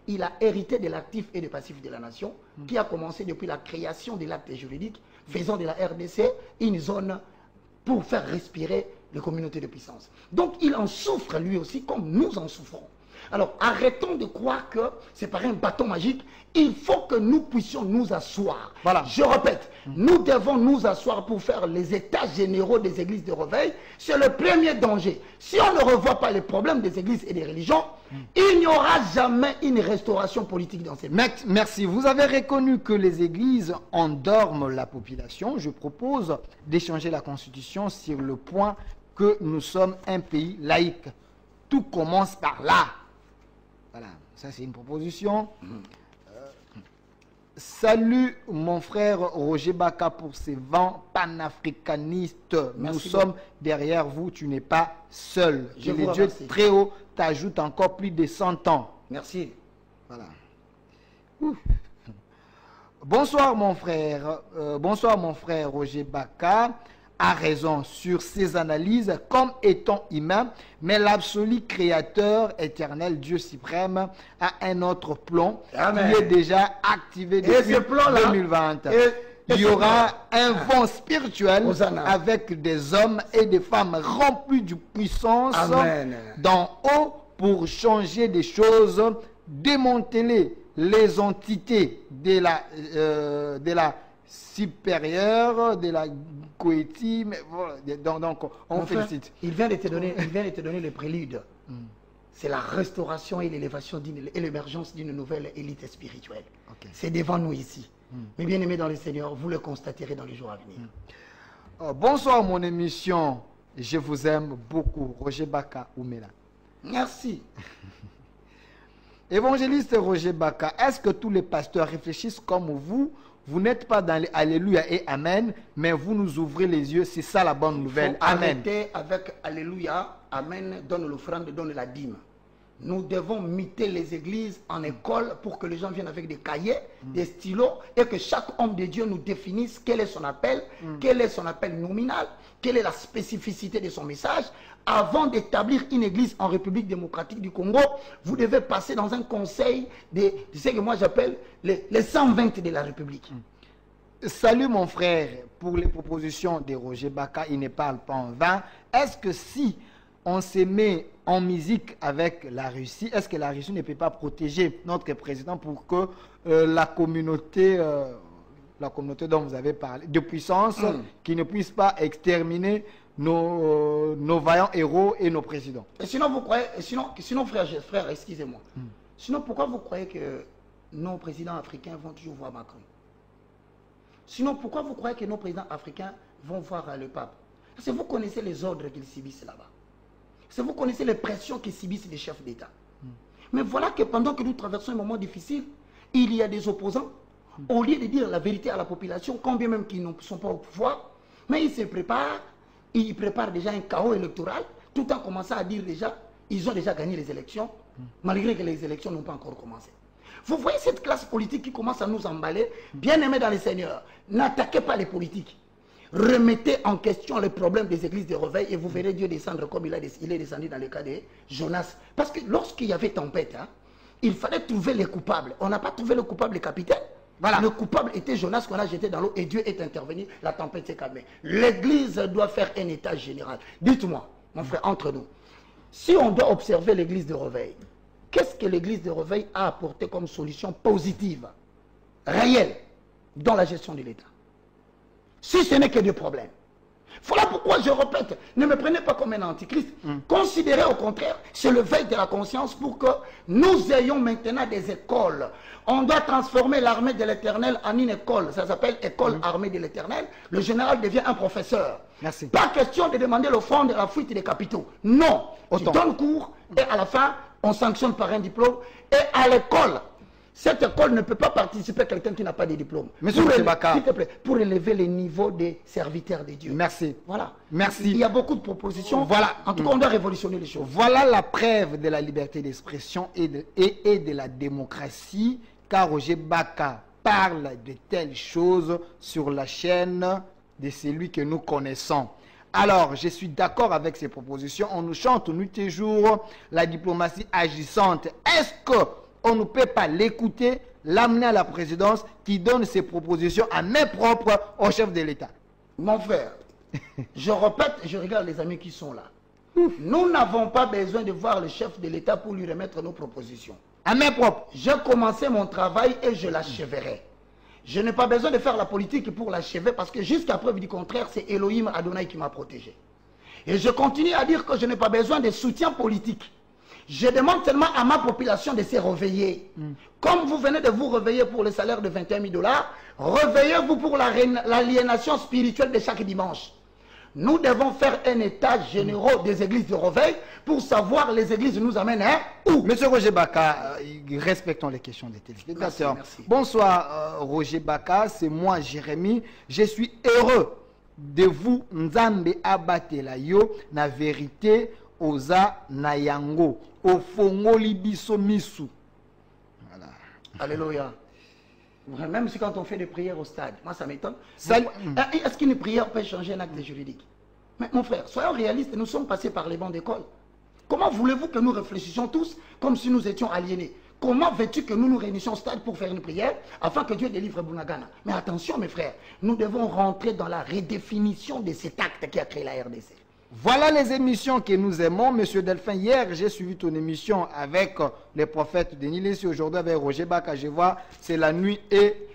qu'il a hérité de l'actif et du passif de la nation, qui a commencé depuis la création de l'acte juridique, faisant de la RDC une zone pour faire respirer les communautés de puissance. Donc il en souffre lui aussi comme nous en souffrons. Alors arrêtons de croire que c'est par un bâton magique. Il faut que nous puissions nous asseoir. Voilà. Je répète, nous devons nous asseoir pour faire les états généraux des églises de Reveil. C'est le premier danger. Si on ne revoit pas les problèmes des églises et des religions, il n'y aura jamais une restauration politique dans ces pays. Merci. Vous avez reconnu que les églises endorment la population. Je propose d'échanger la Constitution sur le point que nous sommes un pays laïque. Tout commence par là. Voilà, ça c'est une proposition. Salut mon frère Roger Baka pour ces vents panafricanistes. Nous sommes derrière vous, tu n'es pas seul. Que les dieux très haut t'ajoutent encore plus de 100 ans. Merci. Voilà. Ouf. Bonsoir mon frère Roger Baka a raison sur ses analyses comme étant humain, mais l'absolu créateur éternel, Dieu suprême, a un autre plan qui est déjà activé depuis 2020. Il y aura un vent spirituel avec des hommes et des femmes remplis de puissance d'en haut pour changer des choses démanteler les entités de la supérieure, de la Koweïti. Donc, on félicite. Il vient de te donner le prélude. C'est la restauration et l'élévation et l'émergence d'une nouvelle élite spirituelle. Okay. C'est devant nous ici. Mais bien aimés dans le Seigneur, vous le constaterez dans les jours à venir. Bonsoir mon émission. Je vous aime beaucoup. Roger Baka Oumela. Merci. Évangéliste Roger Baka, est-ce que tous les pasteurs réfléchissent comme vous? Vous n'êtes pas dans les Alléluia et Amen, mais vous nous ouvrez les yeux. C'est ça la bonne nouvelle. Amen. Arrêtez avec Alléluia, Amen, donne l'offrande, donne la dîme. Nous devons muter les églises en école pour que les gens viennent avec des cahiers, des stylos, et que chaque homme de Dieu nous définisse quel est son appel, quel est son appel nominal, quelle est la spécificité de son message. Avant d'établir une église en République démocratique du Congo, vous devez passer dans un conseil de ce que moi j'appelle les 120 de la République. Salut mon frère, pour les propositions de Roger Baka, il ne parle pas en vain. Est-ce que si on se met en musique avec la Russie, est-ce que la Russie ne peut pas protéger notre président pour que la communauté dont vous avez parlé, de puissance, qui ne puisse pas exterminer nos vaillants héros et nos présidents? Et sinon, vous croyez, sinon frère, excusez-moi. Sinon, pourquoi vous croyez que nos présidents africains vont toujours voir Macron? Sinon, pourquoi vous croyez que nos présidents africains vont voir le pape? Parce que vous connaissez les ordres qu'ils subissent là-bas. Parce que vous connaissez les pressions qu'ils subissent les chefs d'État. Mais voilà que pendant que nous traversons un moment difficile, il y a des opposants. Au lieu de dire la vérité à la population, quand bien même qu'ils ne sont pas au pouvoir, mais ils se préparent, ils préparent déjà un chaos électoral, tout en commençant à dire déjà, ils ont déjà gagné les élections, malgré que les élections n'ont pas encore commencé. Vous voyez cette classe politique qui commence à nous emballer. Bien aimés dans les seigneurs, n'attaquez pas les politiques. Remettez en question les problèmes des églises de réveil et vous verrez Dieu descendre comme il est descendu dans le cas de Jonas. Parce que lorsqu'il y avait tempête, il fallait trouver les coupables. On n'a pas trouvé le coupable, le capitaine. Voilà. Le coupable était Jonas qu'on a jeté dans l'eau et Dieu est intervenu, la tempête s'est calmée. L'église doit faire un état général. Dites-moi, mon frère, entre nous, si on doit observer l'église de réveil, qu'est-ce que l'église de réveil a apporté comme solution positive, réelle, dans la gestion de l'État? Si ce n'est que des problèmes. Voilà pourquoi je répète, ne me prenez pas comme un antichrist. Considérez au contraire, c'est le veille de la conscience pour que nous ayons maintenant des écoles. On doit transformer l'armée de l'Éternel en une école. Ça s'appelle école armée de l'Éternel. Le général devient un professeur. Merci. Pas question de demander le fond de la fuite des capitaux. Non. Tu donnes cours et à la fin, on sanctionne par un diplôme. Et à l'école, cette école ne peut pas participer à quelqu'un qui n'a pas de diplôme. Monsieur Baka, s'il te plaît, pour élever les niveaux des serviteurs de Dieu. Merci. Voilà. Merci. Il y a beaucoup de propositions. Voilà. En tout cas, on doit révolutionner les choses. Voilà la preuve de la liberté d'expression et de la démocratie, car Roger Baka parle de telles choses sur la chaîne de celui que nous connaissons. Alors, je suis d'accord avec ces propositions. On nous chante nuit et jour la diplomatie agissante. Est-ce que on ne peut pas l'écouter, l'amener à la présidence qui donne ses propositions à main propre au chef de l'État? Mon frère, je répète, je regarde les amis qui sont là. Nous n'avons pas besoin de voir le chef de l'État pour lui remettre nos propositions. À main propre. J'ai commencé mon travail et je l'achèverai. Je n'ai pas besoin de faire la politique pour l'achever parce que jusqu'à preuve du contraire, c'est Elohim Adonai qui m'a protégé. Et je continue à dire que je n'ai pas besoin de soutien politique. Je demande seulement à ma population de se réveiller. Comme vous venez de vous réveiller pour le salaire de 21 000 $, réveillez-vous pour l'aliénation spirituelle de chaque dimanche. Nous devons faire un état général des églises de réveil pour savoir les églises nous amènent où. Monsieur Roger Baka, respectons les questions des téléspectateurs. Merci. Bonsoir Roger Baka, c'est moi Jérémy. Je suis heureux de vous Nzambe abatela yo na vérité oza na yango ofongoli biso misu. Voilà. Alléluia. Même si quand on fait des prières au stade, moi ça m'étonne. Est-ce qu'une prière peut changer un acte juridique? Mais mon frère, soyons réalistes, nous sommes passés par les bancs d'école. Comment voulez-vous que nous réfléchissions tous comme si nous étions aliénés? Comment veux-tu que nous nous réunissions au stade pour faire une prière afin que Dieu délivre Bunagana? Mais attention mes frères, nous devons rentrer dans la redéfinition de cet acte qui a créé la RDC. Voilà les émissions que nous aimons. Monsieur Delphin, hier, j'ai suivi ton émission avec les prophètes de Nilessi. Aujourd'hui, avec Roger Baka, je vois, c'est la nuit et...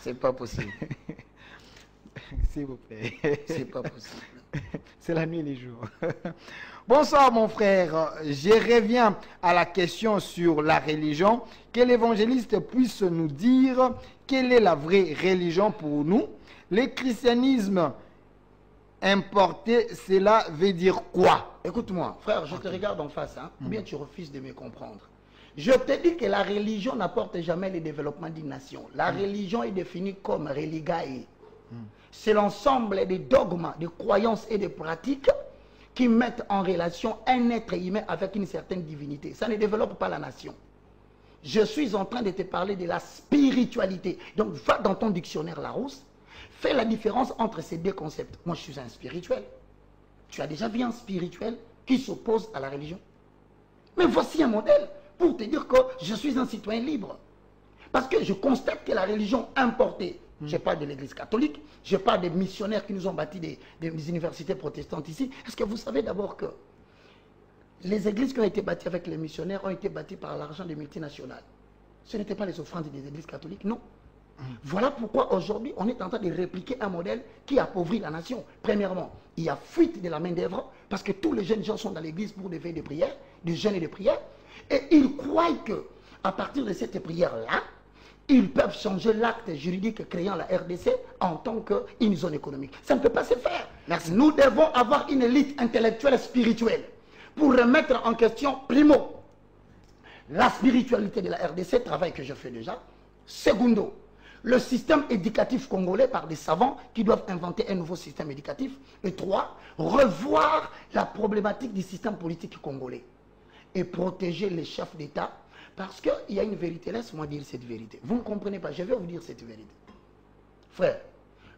C'est pas possible. S'il vous plaît. C'est pas possible. C'est la nuit et les jours. Bonsoir mon frère. Je reviens à la question sur la religion. Que l'évangéliste puisse nous dire quelle est la vraie religion pour nous. Le christianisme importé, cela veut dire quoi? Écoute-moi, frère, je te regarde en face, hein, ou bien tu refuses de me comprendre. Je te dis que la religion n'apporte jamais le développement d'une nation. La religion est définie comme religae. C'est l'ensemble des dogmes, des croyances et des pratiques qui mettent en relation un être humain avec une certaine divinité. Ça ne développe pas la nation. Je suis en train de te parler de la spiritualité. Donc, va dans ton dictionnaire Larousse, fais la différence entre ces deux concepts. Moi, je suis un spirituel. Tu as déjà vu un spirituel qui s'oppose à la religion? Mais voici un modèle pour te dire que je suis un citoyen libre. Parce que je constate que la religion importée, je parle de l'église catholique, je parle des missionnaires qui nous ont bâti des universités protestantes ici. Est-ce que vous savez d'abord que les églises qui ont été bâties avec les missionnaires ont été bâties par l'argent des multinationales? Ce n'étaient pas les offrandes des églises catholiques, non. Voilà pourquoi aujourd'hui on est en train de répliquer un modèle qui appauvrit la nation. Premièrement, il y a fuite de la main d'œuvre parce que tous les jeunes gens sont dans l'église pour des veilles de prière, des jeûnes et des prières, et ils croient que à partir de cette prière-là, ils peuvent changer l'acte juridique créant la RDC en tant qu'une zone économique. Ça ne peut pas se faire. Merci. Nous devons avoir une élite intellectuelle spirituelle pour remettre en question, primo, la spiritualité de la RDC, travail que je fais déjà. Secondo, le système éducatif congolais par des savants qui doivent inventer un nouveau système éducatif. Et trois, revoir la problématique du système politique congolais et protéger les chefs d'État. Parce qu'il y a une vérité, laisse-moi dire cette vérité. Vous ne comprenez pas, je vais vous dire cette vérité. Frère,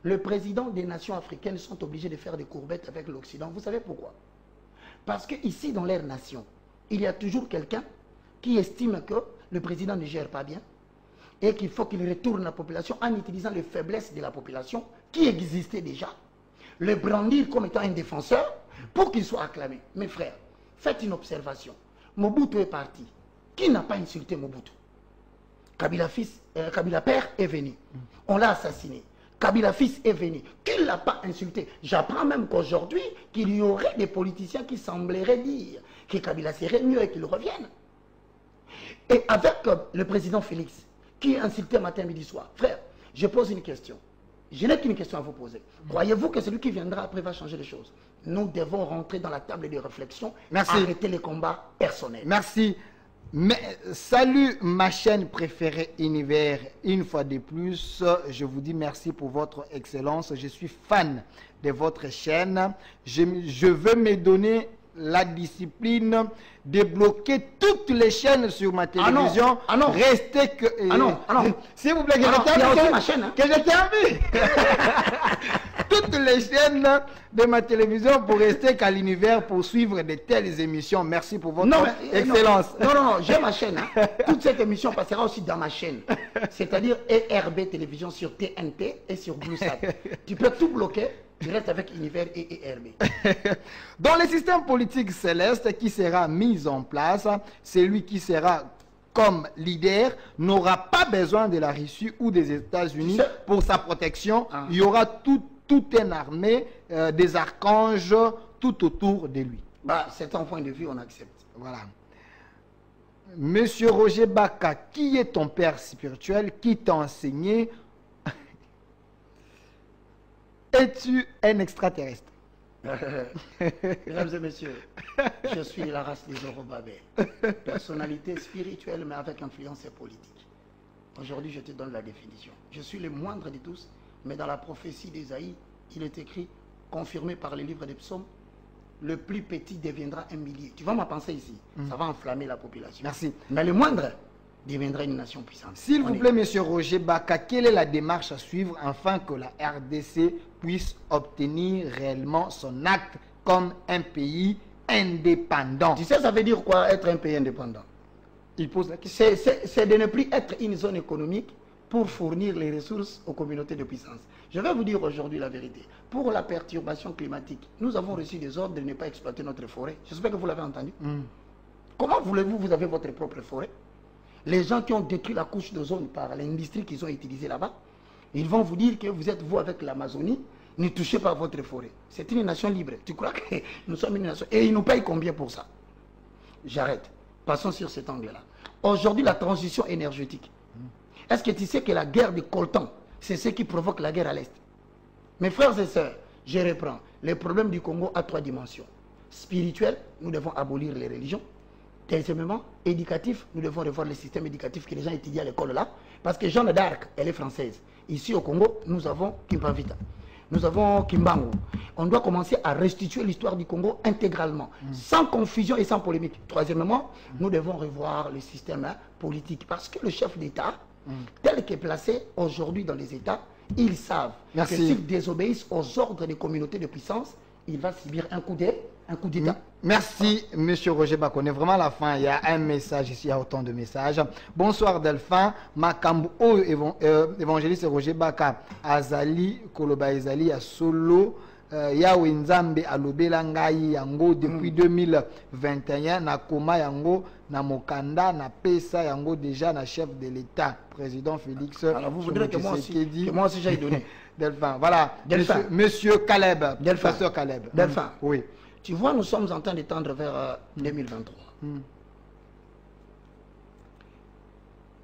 les présidents des nations africaines sont obligés de faire des courbettes avec l'Occident. Vous savez pourquoi? Parce qu'ici, dans leur nation, il y a toujours quelqu'un qui estime que le président ne gère pas bien et qu'il faut qu'il retourne la population en utilisant les faiblesses de la population qui existaient déjà, le brandir comme étant un défenseur pour qu'il soit acclamé. Mes frères, faites une observation. Mobutu est parti. Qui n'a pas insulté Mobutu? Kabila père est venu. On l'a assassiné. Kabila fils est venu. Qui ne l'a pas insulté? J'apprends même qu'aujourd'hui, qu'il y aurait des politiciens qui sembleraient dire que Kabila serait mieux et qu'il revienne. Et avec le président Félix, qui est insulté matin, midi, soir. Frère, je pose une question. Je n'ai qu'une question à vous poser. Croyez-vous que celui qui viendra après va changer les choses? Nous devons rentrer dans la table de réflexion. Merci. Arrêter les combats personnels. Merci. Mais salut ma chaîne préférée Univers, une fois de plus, je vous dis merci pour votre excellence. Je suis fan de votre chaîne. Je veux me donner la discipline de bloquer toutes les chaînes sur ma télévision. Ah non. Restez que... Ah non. S'il vous plaît, que Ah non, il y a aussi ma chaîne, hein. Que je termine. Toutes les chaînes de ma télévision pour rester qu'à l'univers pour suivre de telles émissions. Merci pour votre excellence. Non, j'ai ma chaîne. Hein. Toute cette émission passera aussi dans ma chaîne. C'est-à-dire ERB Télévision sur TNT et sur BlueSat. Tu peux tout bloquer. Tu restes avec Univers et ERB. Dans le système politique céleste qui sera mis en place, celui qui sera comme leader n'aura pas besoin de la Russie ou des États-Unis pour sa protection. Il y aura toute une armée des archanges tout autour de lui. Bah, c'est un point de vue, on accepte. Voilà. Monsieur Roger Baka, qui est ton père spirituel? Qui t'a enseigné? Es-tu un extraterrestre? Mesdames et messieurs, je suis de la race des Zorobabel. Personnalité spirituelle, mais avec influence politique. Aujourd'hui, je te donne la définition. Je suis le moindre de tous, mais dans la prophétie d'Ésaïe, il est écrit, confirmé par les livres des psaumes, le plus petit deviendra un millier. Tu vois ma pensée ici? Ça va enflammer la population. Merci. Mais le moindre deviendra une nation puissante. S'il vous plaît, monsieur Roger Baka, quelle est la démarche à suivre afin que la RDC puisse obtenir réellement son acte comme un pays indépendant? Tu sais, ça veut dire quoi être un pays indépendant? Il pose la question. C'est de ne plus être une zone économique, pour fournir les ressources aux communautés de puissance. Je vais vous dire aujourd'hui la vérité. Pour la perturbation climatique, nous avons reçu des ordres de ne pas exploiter notre forêt. J'espère que vous l'avez entendu. Comment voulez-vous, vous avez votre propre forêt? Les gens qui ont détruit la couche d'ozone par l'industrie qu'ils ont utilisée là-bas, ils vont vous dire que vous êtes, vous, avec l'Amazonie, ne touchez pas votre forêt. C'est une nation libre. Tu crois que nous sommes une nation? Et ils nous payent combien pour ça? J'arrête. Passons sur cet angle-là. Aujourd'hui, la transition énergétique. Est-ce que tu sais que la guerre de coltan, c'est ce qui provoque la guerre à l'Est? Mes frères et sœurs, je reprends. Le problème du Congo a 3 dimensions. Spirituel, nous devons abolir les religions. Deuxièmement, éducatif, nous devons revoir le système éducatif que les gens étudient à l'école là. Parce que Jeanne d'Arc, elle est française. Ici au Congo, nous avons Kimpavita. Nous avons Kimbangu. On doit commencer à restituer l'histoire du Congo intégralement, sans confusion et sans polémique. Troisièmement, nous devons revoir le système politique. Parce que le chef d'État, tel qu'il est placé aujourd'hui dans les États, ils savent que s'ils désobéissent aux ordres des communautés de puissance, il va subir un coup d'État. Merci, Monsieur Roger Bakone. Vraiment, à la fin, il y a un message ici, il y a autant de messages. Bonsoir, Delphin. Makambu, évangéliste Roger Baka, Azali, Koloba Ezali, à Solo, Yahweh Nzambe, Alobela Ngai, Yango, depuis 2021, Nakoma Yango, Namokanda, Napesa Yango, déjà, na chef de l'État, président Félix. Alors, vous voudrez que moi aussi j'aille donner. Delphin, voilà. Delphin. Monsieur Caleb. Delphin. Professeur Caleb. Delphin. Oui. Tu vois, nous sommes en train de tendre vers 2023.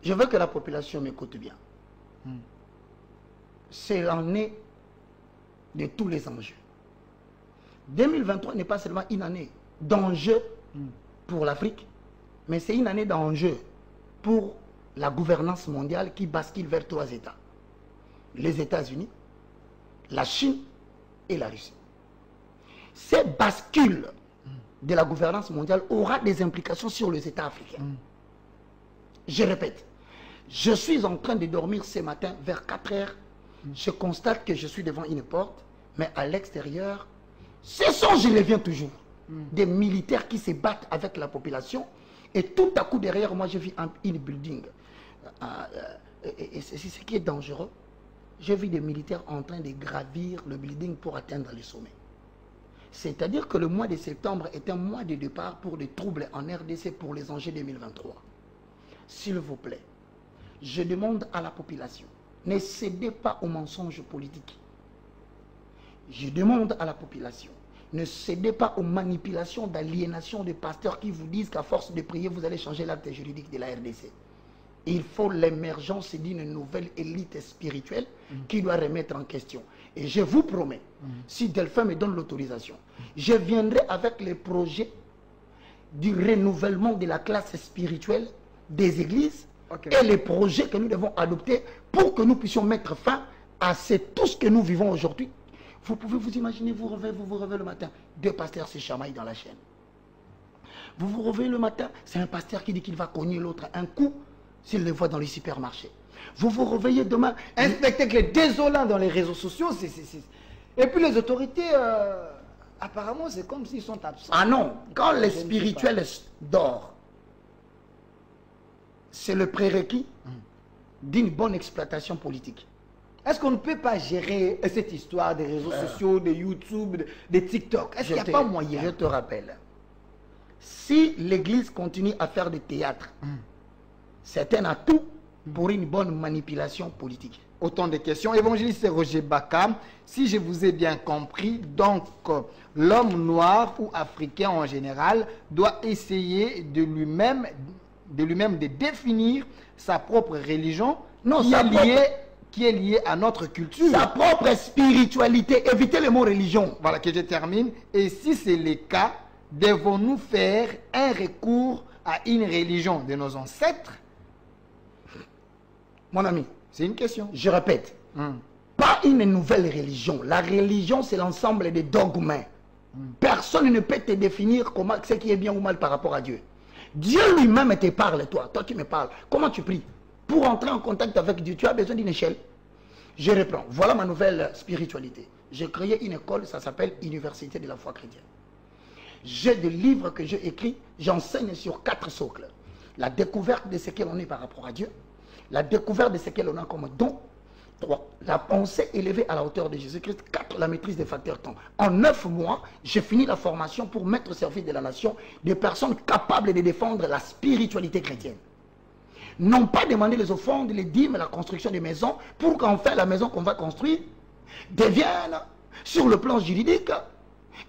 Je veux que la population m'écoute bien. C'est l'année de tous les enjeux. 2023 n'est pas seulement une année d'enjeux pour l'Afrique, mais c'est une année d'enjeux pour la gouvernance mondiale qui bascule vers 3 États. Les États-Unis, la Chine et la Russie. Cette bascule de la gouvernance mondiale aura des implications sur les États africains. Je répète, je suis en train de dormir ce matin vers 4 heures. Je constate que je suis devant une porte, mais à l'extérieur, ce sont, je reviens toujours, des militaires qui se battent avec la population. Et tout à coup derrière moi, je vis une building. Et c'est ce qui est dangereux. Je vis des militaires en train de gravir le building pour atteindre les sommets. C'est-à-dire que le mois de septembre est un mois de départ pour des troubles en RDC pour les enjeux 2023. S'il vous plaît, je demande à la population, ne cédez pas aux mensonges politiques. Je demande à la population, ne cédez pas aux manipulations d'aliénation de pasteurs qui vous disent qu'à force de prier, vous allez changer l'acte juridique de la RDC. Il faut l'émergence d'une nouvelle élite spirituelle qui doit remettre en question. Et je vous promets, si Delphin me donne l'autorisation, je viendrai avec les projets du renouvellement de la classe spirituelle des églises et les projets que nous devons adopter pour que nous puissions mettre fin à tout ce que nous vivons aujourd'hui. Vous pouvez vous imaginer, vous vous réveillez le matin, 2 pasteurs se chamaillent dans la chaîne. Vous vous réveillez le matin, c'est un pasteur qui dit qu'il va cogner l'autre un coup s'il le voit dans les supermarchés. Vous vous réveillez demain... Un spectacle désolant dans les réseaux sociaux. Et puis les autorités, apparemment, c'est comme s'ils sont absents. Ah non, quand les spirituels dorment, c'est le prérequis d'une bonne exploitation politique. Est-ce qu'on ne peut pas gérer cette histoire des réseaux sociaux, de YouTube, de TikTok? Est-ce qu'il n'y a pas moyen? Je te rappelle, si l'Église continue à faire des théâtres, c'est un atout pour une bonne manipulation politique. Autant de questions. Évangéliste Roger Baka, si je vous ai bien compris, donc l'homme noir ou africain en général doit essayer de lui-même de définir sa propre religion qui est liée à notre culture. Sa propre spiritualité. Évitez le mot religion. Voilà, que je termine. Et si c'est le cas, devons-nous faire un recours à une religion de nos ancêtres? Mon ami, c'est une question. Je répète, pas une nouvelle religion. La religion, c'est l'ensemble des dogmes. Personne ne peut te définir comment, ce qui est bien ou mal par rapport à Dieu. Dieu lui-même te parle, toi. Toi, tu me parles. Comment tu pries? Pour entrer en contact avec Dieu, tu as besoin d'une échelle. Je reprends. Voilà ma nouvelle spiritualité. J'ai créé une école, ça s'appelle Université de la foi chrétienne. J'ai des livres que j'ai écrits, j'enseigne sur 4 socles. La découverte de ce qu'est l'on est par rapport à Dieu, la découverte de ce que l'on a comme don. 3. La pensée élevée à la hauteur de Jésus-Christ. 4. La maîtrise des facteurs temps. En 9 mois, j'ai fini la formation pour mettre au service de la nation des personnes capables de défendre la spiritualité chrétienne. Non pas demander les offrandes, les dîmes, la construction des maisons, pour qu'enfin la maison qu'on va construire devienne, sur le plan juridique,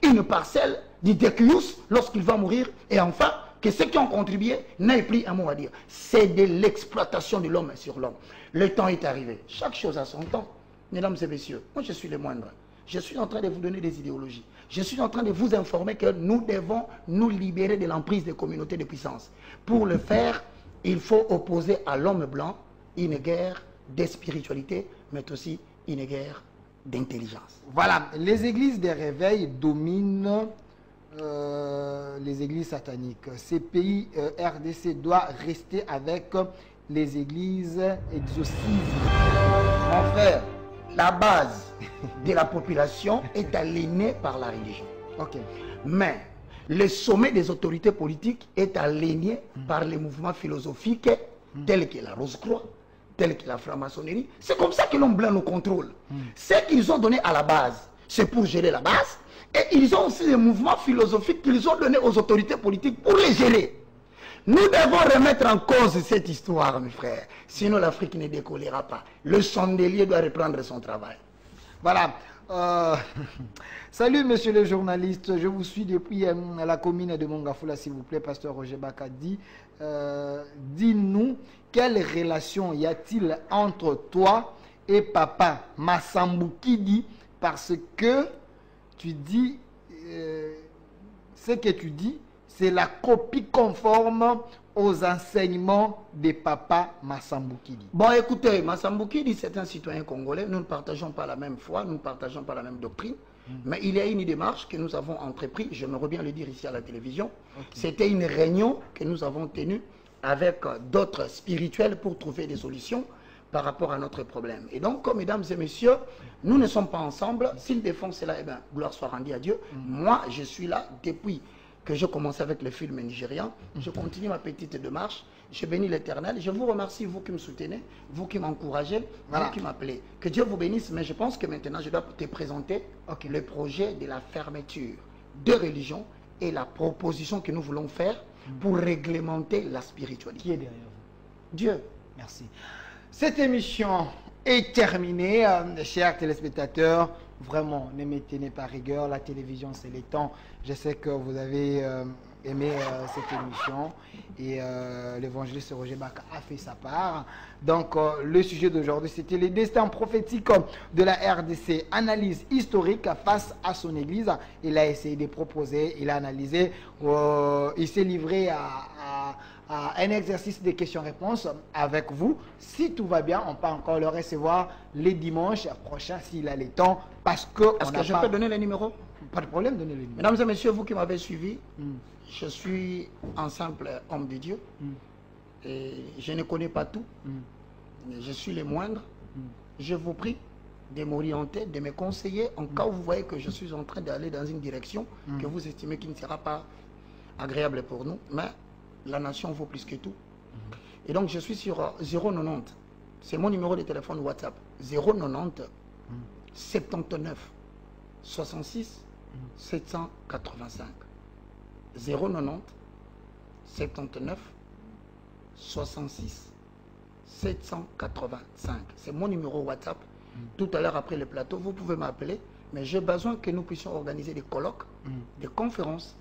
une parcelle du déclius lorsqu'il va mourir, et enfin, que ceux qui ont contribué n'aient plus un mot à dire. C'est de l'exploitation de l'homme sur l'homme. Le temps est arrivé. Chaque chose a son temps. Mesdames et messieurs, moi je suis le moindre. Je suis en train de vous donner des idéologies. Je suis en train de vous informer que nous devons nous libérer de l'emprise des communautés de puissance. Pour le faire, il faut opposer à l'homme blanc une guerre de spiritualité, mais aussi une guerre d'intelligence. Voilà, les églises des réveils dominent les églises sataniques. Ces pays RDC doit rester avec les églises exorcistes. Mon frère, la base de la population est aliénée par la religion. Ok. Mais le sommet des autorités politiques est aligné par les mouvements philosophiques tels que la Rose-Croix, tels que la franc-maçonnerie. C'est comme ça que l'homme blanc nous contrôle. Ce qu'ils ont donné à la base, c'est pour gérer la base. Et ils ont aussi des mouvements philosophiques qu'ils ont donnés aux autorités politiques pour les gérer. Nous devons remettre en cause cette histoire, mes frères. Sinon, l'Afrique ne décollera pas. Le chandelier doit reprendre son travail. Voilà. Salut, monsieur le journaliste. Je vous suis depuis la commune de Mongafoula, s'il vous plaît, pasteur Roger Bakadi. Dis-nous, quelle relation y a-t-il entre toi et papa Massambukidi, parce que tu dis, ce que tu dis, c'est la copie conforme aux enseignements de papa Massambukidi. Bon, écoutez, Massambukidi, c'est un citoyen congolais. Nous ne partageons pas la même foi, nous ne partageons pas la même doctrine. Mais il y a une démarche que nous avons entreprise, j'aimerais bien le dire ici à la télévision. Okay. C'était une réunion que nous avons tenue avec d'autres spirituels pour trouver des solutions par rapport à notre problème. Et donc, mesdames et messieurs, nous ne sommes pas ensemble. S'ils défendent cela, eh bien, gloire soit rendue à Dieu. Moi, je suis là depuis que je commence avec le film nigérian. Je continue ma petite démarche. Je bénis l'Éternel. Je vous remercie, vous qui me soutenez, vous qui m'encouragez, vous qui m'appelez. Que Dieu vous bénisse, mais je pense que maintenant, je dois te présenter le projet de la fermeture de religion et la proposition que nous voulons faire pour réglementer la spiritualité. Qui est derrière vous? Dieu. Merci. Cette émission est terminée, chers téléspectateurs. Vraiment, ne me tenez pas rigueur. La télévision, c'est les temps. Je sais que vous avez aimé cette émission. Et l'évangéliste Roger Baka a fait sa part. Donc, le sujet d'aujourd'hui, c'était les destins prophétiques de la RDC. Analyse historique face à son église. Il a essayé de proposer, il a analysé. Il s'est livré à un exercice de questions-réponses avec vous. Si tout va bien, on peut encore le recevoir les dimanches prochains s'il a le temps. Parce que... Est-ce que je peux donner les numéros? Pas de problème, donnez les numéros. Mesdames et messieurs, vous qui m'avez suivi, je suis un simple homme de Dieu. Et je ne connais pas tout. Je suis le moindre. Je vous prie de m'orienter, de me conseiller en cas où vous voyez que je suis en train d'aller dans une direction que vous estimez qui ne sera pas agréable pour nous. Mais la nation vaut plus que tout. Et donc je suis sur 090. C'est mon numéro de téléphone WhatsApp. 090 79 66 785. 090 79 66 785. C'est mon numéro WhatsApp. Tout à l'heure après le plateau, vous pouvez m'appeler. Mais j'ai besoin que nous puissions organiser des colloques, des conférences.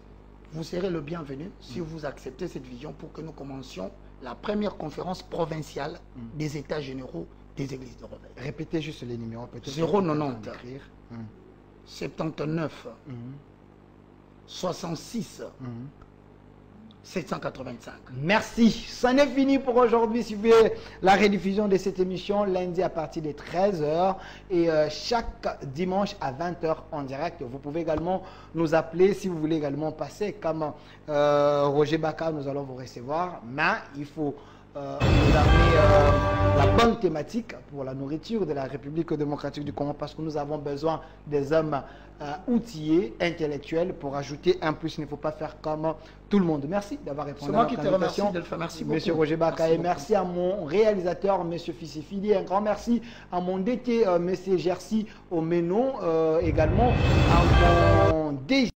Vous serez le bienvenu si vous acceptez cette vision pour que nous commencions la première conférence provinciale des états généraux des églises de réveil. Répétez juste les numéros. 090 79 66 785. Merci. Ça n'est fini pour aujourd'hui. Suivez la rediffusion de cette émission lundi à partir de 13h et chaque dimanche à 20h en direct. Vous pouvez également nous appeler si vous voulez également passer comme Roger Baka. Nous allons vous recevoir. Mais il faut nous amener la bonne thématique pour la nourriture de la République démocratique du Congo, parce que nous avons besoin des hommes outillés, intellectuels, pour ajouter un plus. Il ne faut pas faire comme tout le monde. Merci d'avoir répondu à notre invitation. Merci Monsieur Roger Bakaye. Merci à mon réalisateur, Monsieur Fissi Fidi. Un grand merci à mon DT, Monsieur Jerzy Omeno, également à mon DG.